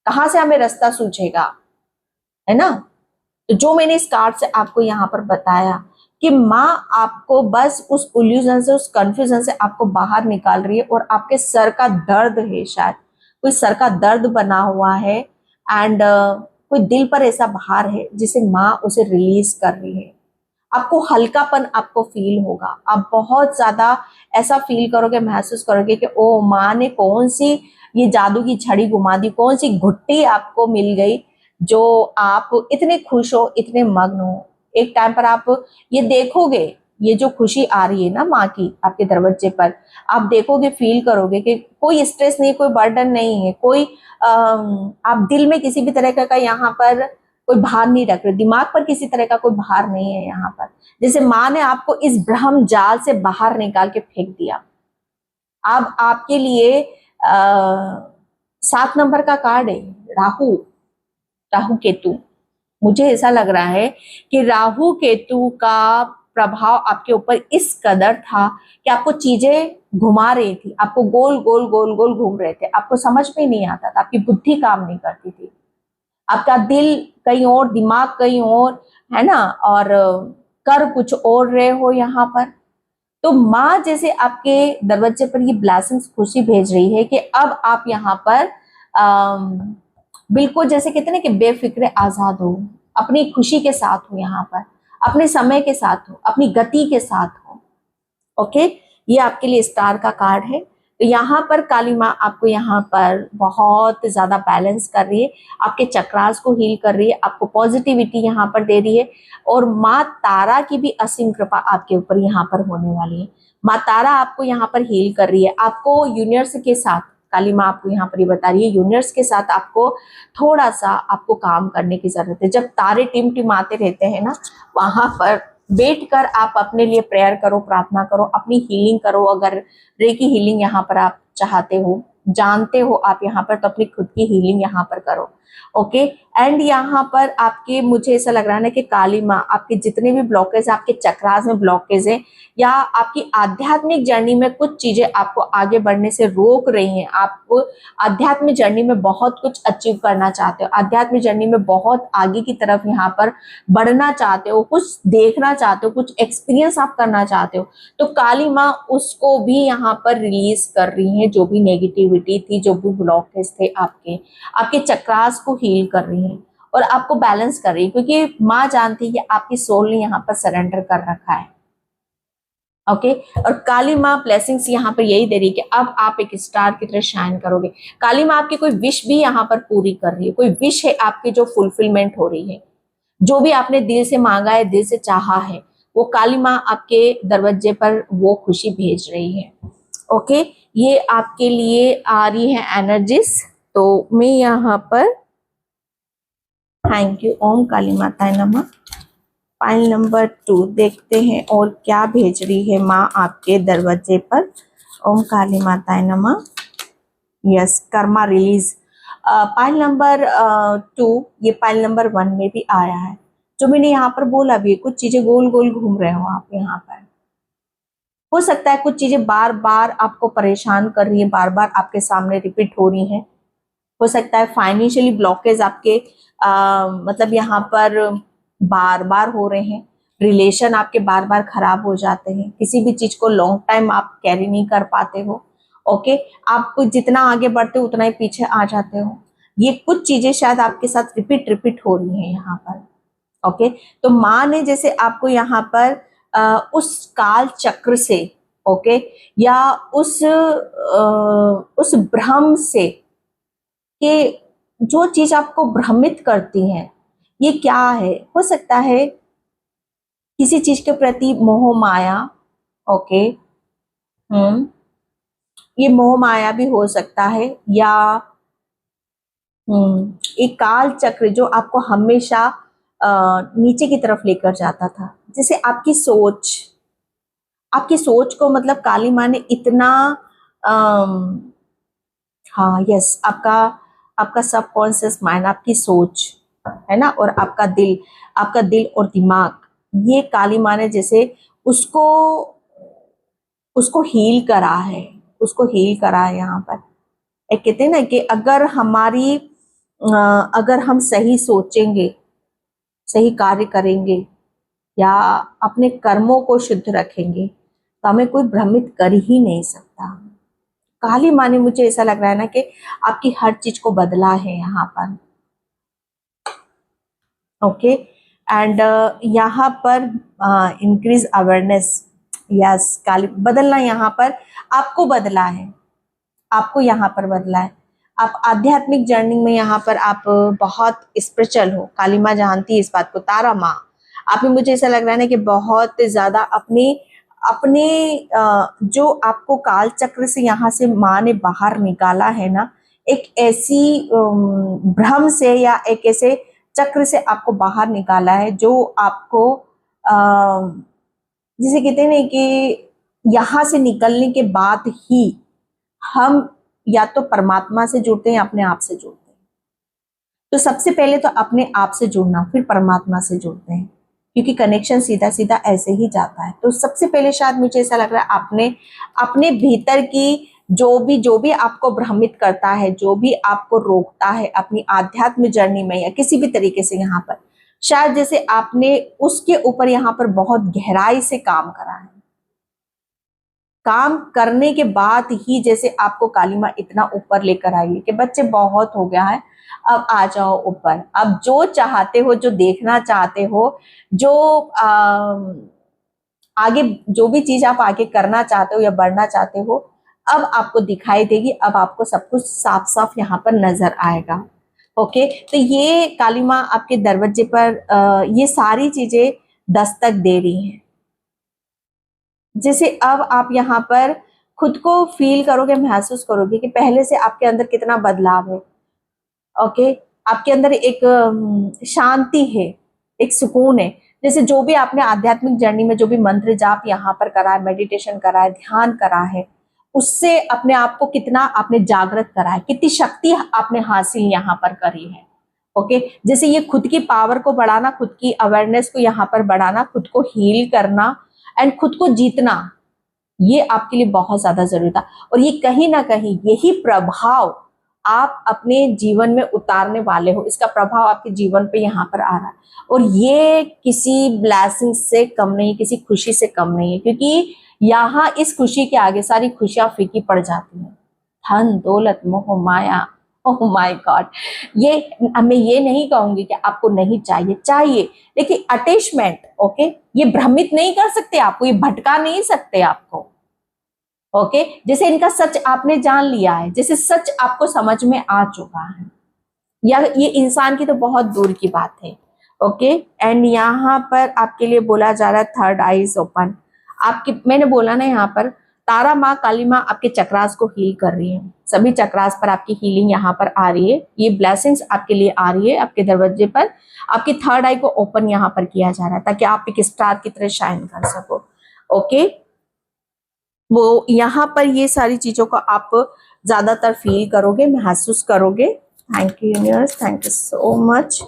कहाँ से हमें रास्ता सूझेगा, है ना। तो जो मैंने इस कार्ड से आपको यहाँ पर बताया कि माँ आपको बस उस इल्यूजन से, उस कंफ्यूजन से आपको बाहर निकाल रही है, और आपके सर का दर्द है, शायद कोई सर का दर्द बना हुआ है, एंड कोई दिल पर ऐसा भार है जिसे माँ उसे रिलीज कर रही है। आपको हल्कापन आपको फील होगा, आप बहुत ज्यादा ऐसा फील करोगे, महसूस करोगे कि ओ माँ ने कौन सी ये जादू की छड़ी घुमा दी, कौन सी घुट्टी आपको मिल गई जो आप इतने खुश हो, इतने मग्न हो। एक टाइम पर आप ये देखोगे, ये जो खुशी आ रही है ना माँ की आपके दरवाजे पर, आप देखोगे, फील करोगे कि कोई स्ट्रेस नहीं, कोई बर्डन नहीं है, कोई आप दिल में किसी भी तरह का यहाँ पर कोई भार नहीं रख रहे, दिमाग पर किसी तरह का कोई भार नहीं है यहाँ पर। जैसे माँ ने आपको इस भ्रम जाल से बाहर निकाल के फेंक दिया। अब आपके लिए 7 नंबर का कार्ड है, राहु, राहु केतु। मुझे ऐसा लग रहा है कि राहु केतु का प्रभाव आपके ऊपर इस कदर था कि आपको चीजें घुमा रही थी, आपको गोल गोल गोल गोल घूम रहे थे, आपको समझ में नहीं आता था, आपकी बुद्धि काम नहीं करती थी, आपका दिल कहीं और, दिमाग कहीं और, है ना, और कर कुछ और रहे हो यहाँ पर। तो माँ जैसे आपके दरवाजे पर ये ब्लेसिंग्स, खुशी भेज रही है कि अब आप यहाँ पर बिल्कुल जैसे कहते हैं ना कि बेफिक्रे आजाद हो, अपनी खुशी के साथ हो, यहाँ पर अपने समय के साथ हो, अपनी गति के साथ हो। ओके, ये आपके लिए स्टार का कार्ड है। तो यहाँ पर काली माँ आपको यहाँ पर बहुत ज्यादा बैलेंस कर रही है, आपके चक्रास को हील कर रही है, आपको पॉजिटिविटी यहाँ पर दे रही है, और माँ तारा की भी असीम कृपा आपके ऊपर यहाँ पर होने वाली है। माँ तारा आपको यहाँ पर हील कर रही है। आपको यूनिवर्स के साथ, काली माँ आपको यहाँ पर ये बता रही है, यूनिवर्स के साथ आपको थोड़ा सा आपको काम करने की जरूरत है। जब तारे टिमटिमाते रहते हैं ना, वहां पर बैठकर आप अपने लिए प्रेयर करो, प्रार्थना करो, अपनी हीलिंग करो। अगर रेकी हीलिंग यहाँ पर आप चाहते हो, जानते हो आप यहाँ पर, तो अपनी खुद की हीलिंग यहाँ पर करो। ओके, एंड यहाँ पर आपके, मुझे ऐसा लग रहा है ना कि काली माँ आपके जितने भी ब्लॉकेज, आपके चक्रास में ब्लॉकेज है, या आपकी आध्यात्मिक जर्नी में कुछ चीजें आपको आगे बढ़ने से रोक रही हैं, आप आध्यात्मिक जर्नी में बहुत कुछ अचीव करना चाहते हो, आध्यात्मिक जर्नी में बहुत आगे की तरफ यहाँ पर बढ़ना चाहते हो, कुछ देखना चाहते हो, कुछ एक्सपीरियंस आप करना चाहते हो, तो काली माँ उसको भी यहाँ पर रिलीज कर रही है। जो भी नेगेटिविटी थी, जो भी ब्लॉकेज थे, आपके चक्रास को हील कर रही है और आपको बैलेंस कर रही है, क्योंकि माँ जानती है कि आपकी सोल ने यहाँ पर सरेंडर कर रखा है। ओके, और काली माँ ब्लेसिंग्स यहाँ पर यही दे रही है कि अब आप एक स्टार की तरह शाइन करोगे। काली माँ आपकी कोई विश भी यहाँ पर पूरी कर रही है, कोई विश है आपकी जो फुलफिलमेंट हो रही है, जो भी आपने दिल से मांगा है, दिल से चाहा है, वो काली माँ आपके दरवाजे पर वो खुशी भेज रही है। ओके, ये आपके लिए आ रही है एनर्जीज। तो मैं यहाँ पर थैंक यू, ओम काली माताए नमः। फाइल नंबर 2 देखते हैं और क्या भेज रही है माँ आपके दरवाजे पर। ओम काली माताए नमः। Yes, Karma release. File number 2, ये फाइल नंबर 1 में भी आया है। जो मैंने यहाँ पर बोला भी, कुछ चीजें गोल गोल घूम रहे हो आप यहाँ पर। हो सकता है कुछ चीजें बार बार आपको परेशान कर रही है, बार बार आपके सामने रिपीट हो रही हैं। हो सकता है फाइनेंशियली ब्लॉकेज आपके मतलब यहाँ पर बार बार हो रहे हैं, रिलेशन आपके बार बार खराब हो जाते हैं, किसी भी चीज को लॉन्ग टाइम आप कैरी नहीं कर पाते हो। ओके, आप जितना आगे बढ़ते हो उतना ही पीछे आ जाते हो। ये कुछ चीजें शायद आपके साथ रिपीट रिपीट हो रही हैं यहाँ पर। ओके, तो माँ ने जैसे आपको यहाँ पर उस काल चक्र से, ओके, या उस भ्रम से, कि जो चीज आपको भ्रमित करती है, ये क्या है। हो सकता है किसी चीज के प्रति मोह माया। ओके, ये मोह माया भी हो सकता है, या एक काल चक्र जो आपको हमेशा नीचे की तरफ लेकर जाता था। जैसे आपकी सोच को मतलब काली माँ ने इतना हाँ यस, आपका सबकॉन्शियस माइंड, आपकी सोच है ना, और आपका दिल और दिमाग, ये काली माँ ने जैसे उसको हील करा है, यहाँ पर। एक कहते हैं ना कि अगर हम सही सोचेंगे, सही कार्य करेंगे, या अपने कर्मों को शुद्ध रखेंगे, तो हमें कोई भ्रमित कर ही नहीं सकता। काली माँ ने, मुझे ऐसा लग रहा है ना कि आपकी हर चीज को बदला है यहाँ पर। ओके, एंड यहाँ पर इंक्रीज अवेयरनेस। यस, काली बदलना, यहाँ पर आपको बदला है, आपको यहाँ पर बदला है। आप आध्यात्मिक जर्नी में यहाँ पर आप बहुत स्पिरिचुअल हो, काली माँ जानती है इस बात को। तारा माँ, आप में मुझे ऐसा लग रहा है ना कि बहुत ज्यादा अपने जो आपको काल चक्र से यहाँ से माँ ने बाहर निकाला है ना, एक ऐसी भ्रम से या एक ऐसे चक्र से आपको बाहर निकाला है, जो आपको जिसे कहते हैं ना कि यहाँ से निकलने के बाद ही हम या तो परमात्मा से जुड़ते हैं या अपने आप से जुड़ते हैं। तो सबसे पहले तो अपने आप से जुड़ना, फिर परमात्मा से जुड़ते हैं, क्योंकि कनेक्शन सीधा सीधा ऐसे ही जाता है। तो सबसे पहले शायद मुझे ऐसा लग रहा है आपने अपने भीतर की जो भी आपको भ्रमित करता है, जो भी आपको रोकता है अपनी आध्यात्म जर्नी में या किसी भी तरीके से, यहाँ पर शायद जैसे आपने उसके ऊपर यहाँ पर बहुत गहराई से काम करा है। काम करने के बाद ही जैसे आपको काली माँ इतना ऊपर लेकर आई है कि बच्चे बहुत हो गया है, अब आ जाओ ऊपर, अब जो चाहते हो, जो देखना चाहते हो, जो आगे जो भी चीज आप आगे करना चाहते हो या बढ़ना चाहते हो, अब आपको दिखाई देगी, अब आपको सब कुछ साफ साफ यहाँ पर नजर आएगा। ओके, तो ये काली माँ आपके दरवाजे पर ये सारी चीजें दस्तक दे रही हैं। जैसे अब आप यहाँ पर खुद को फील करोगे, महसूस करोगे कि पहले से आपके अंदर कितना बदलाव है। ओके, आपके अंदर एक शांति है, एक सुकून है। जैसे जो भी आपने आध्यात्मिक जर्नी में जो भी मंत्र जाप यहाँ पर करा है, मेडिटेशन करा है, ध्यान करा है, उससे अपने आप को कितना आपने जागृत करा है, कितनी शक्ति आपने हासिल यहाँ पर करी है। ओके, जैसे ये खुद की पावर को बढ़ाना, खुद की अवेयरनेस को यहाँ पर बढ़ाना, खुद को हील करना एंड खुद को जीतना, ये आपके लिए बहुत ज्यादा जरूरी था। और ये कहीं ना कहीं यही प्रभाव आप अपने जीवन में उतारने वाले हो, इसका प्रभाव आपके जीवन पे यहाँ पर आ रहा है। और ये किसी ब्लेसिंग से कम नहीं, किसी खुशी से कम नहीं है, क्योंकि यहाँ इस खुशी के आगे सारी खुशियां फीकी पड़ जाती हैं। धन दौलत मोह माया, ओह माय गॉड, ये मैं ये नहीं कहूंगी कि आपको नहीं चाहिए, चाहिए, लेकिन अटैचमेंट, ओके, ये भ्रमित नहीं कर सकते आपको, ये भटका नहीं सकते आपको। ओके, जैसे इनका सच आपने जान लिया है, जैसे सच आपको समझ में आ चुका है, या ये इंसान की तो बहुत दूर की बात है। ओके, एंड यहाँ पर आपके लिए बोला जा रहा है थर्ड आईज ओपन। आपके, मैंने बोला ना, यहाँ पर तारा माँ काली माँ आपके चक्रास को हील कर रही है, सभी चक्रास पर आपकी हीलिंग यहाँ पर आ रही है, ये ब्लेसिंग्स आपके लिए आ रही है। आपके दरवाजे पर आपकी थर्ड आई को ओपन यहाँ पर किया जा रहा है, ताकि आप एक स्टार की तरह शाइन कर सको। ओके, वो यहाँ पर ये सारी चीजों को आप ज्यादातर फील करोगे, महसूस करोगे। Thank you universe, thank you so much.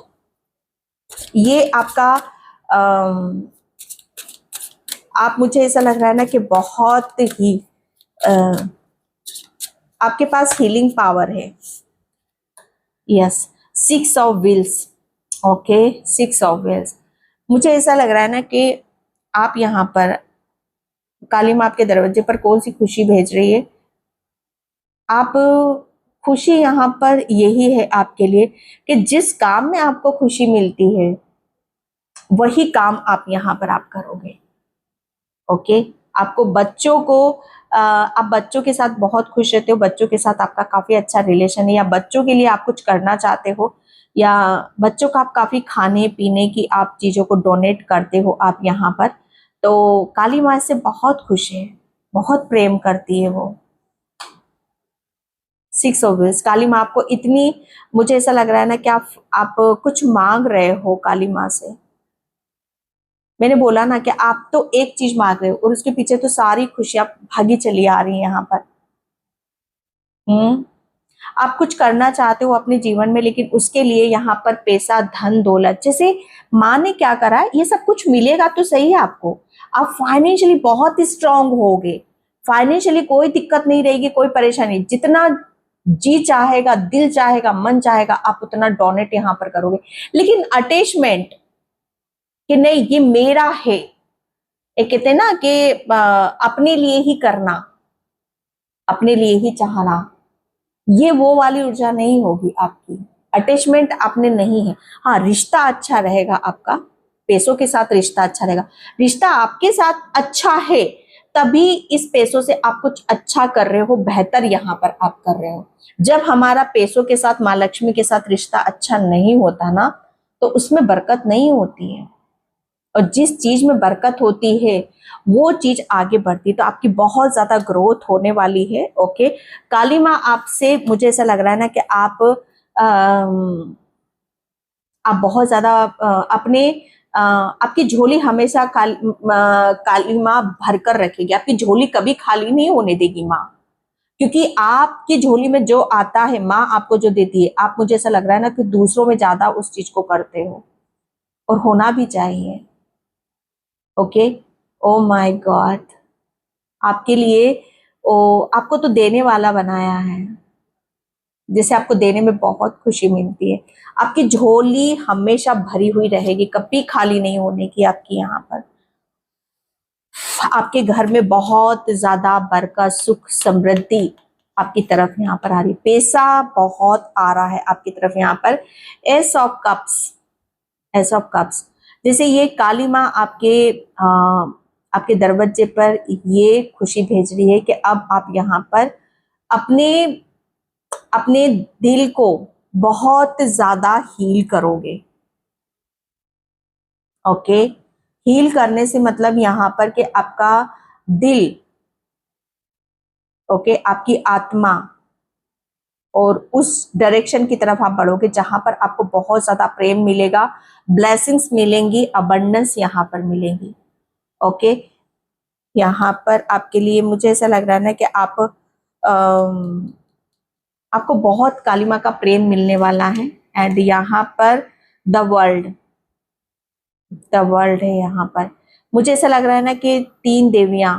ये आपका आप, मुझे ऐसा लग रहा है ना कि बहुत ही आपके पास हीलिंग पावर है। Yes, 6 of wheels. Okay, 6 of wheels. मुझे ऐसा लग रहा है ना कि आप यहाँ पर काली माँ आपके दरवाजे पर कौन सी खुशी भेज रही है। आप खुशी यहाँ पर यही है आपके लिए कि जिस काम में आपको खुशी मिलती है वही काम आप यहाँ पर आप करोगे। ओके, आपको बच्चों को आप बच्चों के साथ बहुत खुश रहते हो, बच्चों के साथ आपका काफी अच्छा रिलेशन है, या बच्चों के लिए आप कुछ करना चाहते हो, या बच्चों का आप काफी खाने पीने की आप चीजों को डोनेट करते हो आप यहाँ पर। तो काली माँ से बहुत खुश है, बहुत प्रेम करती है वो। 6 ऑफ व्हील्स, काली माँ आपको इतनी, मुझे ऐसा लग रहा है ना कि आप कुछ मांग रहे हो काली माँ से। मैंने बोला ना कि आप तो एक चीज मांग रहे हो और उसके पीछे तो सारी खुशियां भागी चली आ रही है यहाँ पर। आप कुछ करना चाहते हो अपने जीवन में, लेकिन उसके लिए यहाँ पर पैसा, धन दौलत, जैसे माँ ने क्या करा है, ये सब कुछ मिलेगा तो सही है आपको, आप फाइनेंशियली बहुत स्ट्रांग होगे, फाइनेंशियली कोई दिक्कत नहीं रहेगी, कोई परेशानी, जितना जी चाहेगा, दिल चाहेगा, मन चाहेगा, आप उतना डोनेट यहाँ पर करोगे। लेकिन अटैचमेंट कि नहीं ये मेरा है, ये कहते हैं ना कि अपने लिए ही करना, अपने लिए ही चाहना, ये वो वाली ऊर्जा नहीं होगी आपकी। अटैचमेंट आपने नहीं है। हाँ, रिश्ता अच्छा रहेगा आपका, पैसों के साथ रिश्ता अच्छा रहेगा, रिश्ता आपके साथ अच्छा है, तभी इस पैसों से आप कुछ अच्छा कर रहे हो, बेहतर यहाँ पर आप कर रहे हो। जब हमारा पैसों के साथ, माँ लक्ष्मी के साथ रिश्ता अच्छा नहीं होता ना, तो उसमें बरकत नहीं होती है, और जिस चीज में बरकत होती है वो चीज आगे बढ़ती है। तो आपकी बहुत ज्यादा ग्रोथ होने वाली है। ओके, काली माँ आपसे, मुझे ऐसा लग रहा है ना कि आप आप बहुत ज्यादा आपकी झोली हमेशा काली माँ भरकर रखेगी, आपकी झोली कभी खाली नहीं होने देगी माँ, क्योंकि आपकी झोली में जो आता है माँ आपको जो देती है, आप, मुझे ऐसा लग रहा है ना कि दूसरों में ज्यादा उस चीज को करते हो, और होना भी चाहिए। ओके। ओ माय गॉड, आपके लिए, ओ, आपको तो देने वाला बनाया है, जैसे आपको देने में बहुत खुशी मिलती है। आपकी झोली हमेशा भरी हुई रहेगी, कभी खाली नहीं होने की आपकी यहाँ पर। आपके घर में बहुत ज्यादा बरकत, सुख, समृद्धि आपकी तरफ यहाँ पर आ रही, पैसा बहुत आ रहा है आपकी तरफ यहाँ पर। S of cups, S of cups, जैसे ये काली माँ आपके दरवाजे पर ये खुशी भेज रही है कि अब आप यहाँ पर अपने अपने दिल को बहुत ज्यादा हील करोगे। ओके। हील करने से मतलब यहाँ पर कि आपका दिल, ओके, आपकी आत्मा, और उस डायरेक्शन की तरफ आप बढ़ोगे जहां पर आपको बहुत ज्यादा प्रेम मिलेगा, ब्लेसिंग्स मिलेंगी, अबंडेंस यहाँ पर मिलेंगी। ओके। यहाँ पर आपके लिए मुझे ऐसा लग रहा है ना कि आपको बहुत काली माँ का प्रेम मिलने वाला है। एंड यहाँ पर द वर्ल्ड, द वर्ल्ड है यहाँ पर। मुझे ऐसा लग रहा है ना कि 3 देवियां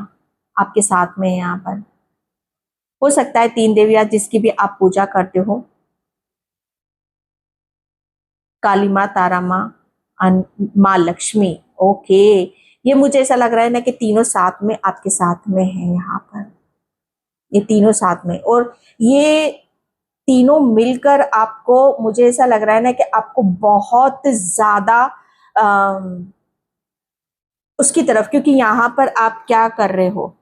आपके साथ में है यहाँ पर। हो सकता है 3 देवियां जिसकी भी आप पूजा करते हो, काली माँ, तारा माँ, माँ लक्ष्मी। ओके। ये मुझे ऐसा लग रहा है ना कि तीनों साथ में आपके साथ में है यहाँ पर, ये तीनों साथ में, और ये तीनों मिलकर आपको, मुझे ऐसा लग रहा है ना कि आपको बहुत ज्यादा उसकी तरफ, क्योंकि यहाँ पर आप क्या कर रहे हो,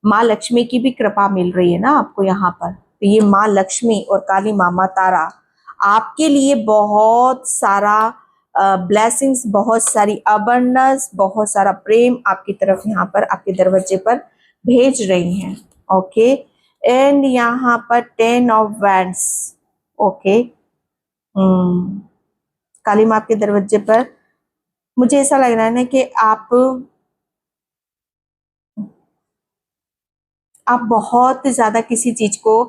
माँ लक्ष्मी की भी कृपा मिल रही है ना आपको यहाँ पर। तो ये माँ लक्ष्मी और काली माँ तारा आपके लिए बहुत सारा ब्लेसिंग्स, बहुत सारी अबंडेंस, बहुत सारा प्रेम आपकी तरफ यहाँ पर आपके दरवाजे पर भेज रही हैं। ओके। एंड यहाँ पर 10 ऑफ वैंड्स। ओके। काली माँ आपके दरवाजे पर, मुझे ऐसा लग रहा है ना कि आप बहुत ज्यादा किसी चीज को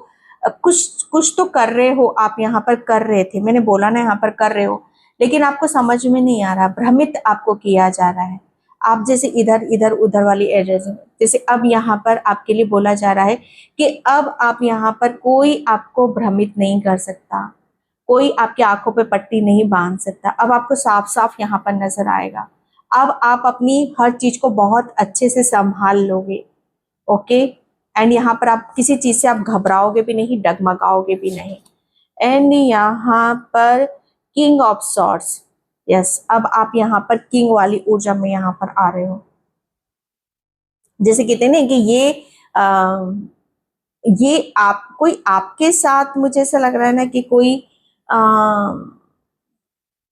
कुछ कुछ तो कर रहे हो, आप यहाँ पर कर रहे थे, मैंने बोला ना यहाँ पर कर रहे हो, लेकिन आपको समझ में नहीं आ रहा, भ्रमित आपको किया जा रहा है। आप जैसे इधर इधर उधर वाली एड्रेस, जैसे अब यहाँ पर आपके लिए बोला जा रहा है कि अब आप यहाँ पर कोई आपको भ्रमित नहीं कर सकता, कोई आपकी आंखों पे पट्टी नहीं बांध सकता। अब आपको साफ साफ यहाँ पर नजर आएगा। अब आप अपनी हर चीज को बहुत अच्छे से संभाल लोगे। ओके। एंड यहाँ पर आप किसी चीज से आप घबराओगे भी नहीं, डगमगाओगे भी नहीं। एंड यहाँ पर किंग ऑफ सॉर्ड्स, यस, अब आप यहाँ पर किंग वाली ऊर्जा में यहाँ पर आ रहे हो। जैसे कहते हैं ना कि ये आप, कोई आपके साथ, मुझे ऐसा लग रहा है ना कि कोई आ,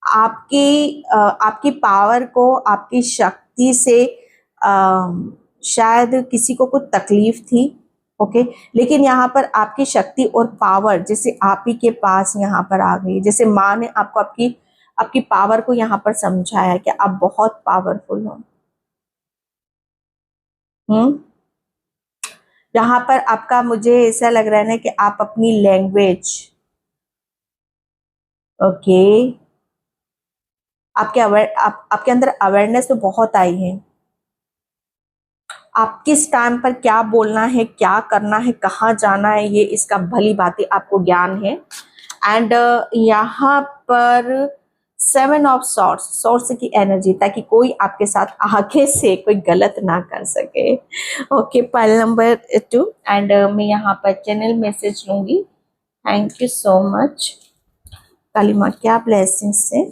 आपकी पावर को, आपकी शक्ति से शायद किसी को कुछ तकलीफ थी। ओके। लेकिन यहाँ पर आपकी शक्ति और पावर जैसे आप ही के पास यहाँ पर आ गई, जैसे माँ ने आपको आपकी आपकी पावर को यहाँ पर समझाया कि आप बहुत पावरफुल हो। हम्म। यहाँ पर आपका, मुझे ऐसा लग रहा है ना कि आप अपनी लैंग्वेज, ओके, आपके अंदर अवेयरनेस तो बहुत आई है। आप किस टाइम पर क्या बोलना है, क्या करना है, कहाँ जाना है, ये इसका भली भांति आपको ज्ञान है। एंड यहाँ पर 7 ऑफ सॉर्ड्स, सॉर्ड्स की एनर्जी, ताकि कोई आपके साथ आगे से कोई गलत ना कर सके। ओके। Pile number 2। एंड मैं यहाँ पर चैनल मैसेज लूंगी। Thank you so much. Kali माँ क्या ब्लेसिंग्स है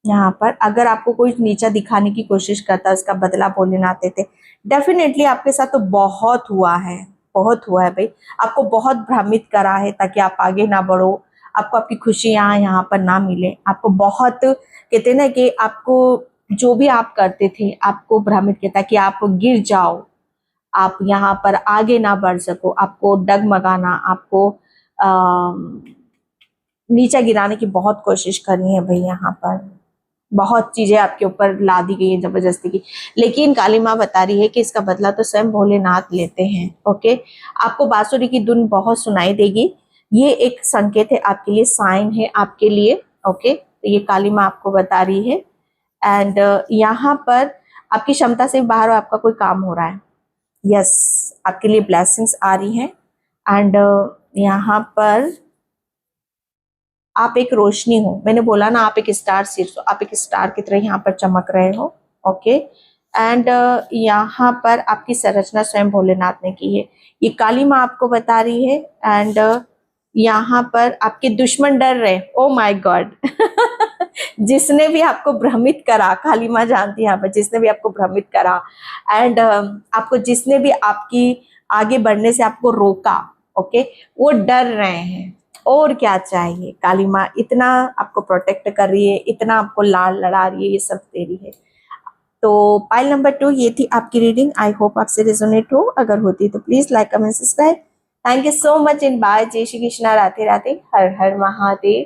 यहाँ पर। अगर आपको कोई नीचा दिखाने की कोशिश करता है, उसका बदला वो लेना आते थे, डेफिनेटली आपके साथ तो बहुत हुआ है, बहुत हुआ है भाई। आपको बहुत भ्रमित करा है ताकि आप आगे ना बढ़ो, आपको आपकी खुशियां यहाँ पर ना मिले। आपको बहुत, कहते हैं ना कि आपको जो भी आप करते थे आपको भ्रमित किया ताकि आप गिर जाओ, आप यहाँ पर आगे ना बढ़ सको, आपको डगमगाना, आपको नीचा गिराने की बहुत कोशिश करनी है भाई, यहाँ पर बहुत चीजें आपके ऊपर ला दी गई है जबरदस्ती की, लेकिन काली माँ बता रही है कि इसका बदला तो स्वयं भोलेनाथ लेते हैं। ओके, आपको बांसुरी की धुन बहुत सुनाई देगी, ये एक संकेत है आपके लिए, साइन है आपके लिए। ओके, तो ये काली माँ आपको बता रही है। एंड यहाँ पर आपकी क्षमता से बाहर आपका कोई काम हो रहा है। यस, आपके लिए ब्लेसिंग्स आ रही हैं। एंड यहाँ पर आप एक रोशनी हो, मैंने बोला ना आप एक स्टार सीड्स हो, आप एक स्टार की तरह यहाँ पर चमक रहे हो। ओके, एंड यहाँ पर आपकी संरचना स्वयं भोलेनाथ ने की है, ये काली माँ आपको बता रही है। एंड यहाँ पर आपके दुश्मन डर रहे, ओ माय गॉड जिसने भी आपको भ्रमित करा, काली माँ जानती है यहाँ पर, जिसने भी आपको भ्रमित करा एंड आपको जिसने भी आपकी आगे बढ़ने से आपको रोका, ओके, वो डर रहे हैं। और क्या चाहिए, काली माँ इतना आपको प्रोटेक्ट कर रही है, इतना आपको लाड़ लड़ा रही है, ये सब दे रही है। तो पाइल नंबर 2 ये थी आपकी रीडिंग। आई होप आपसे रेजोनेट हो, अगर होती तो please like comment subscribe. Thank you so much and bye. जय श्री कृष्णा, राधे राधे, हर हर महादेव।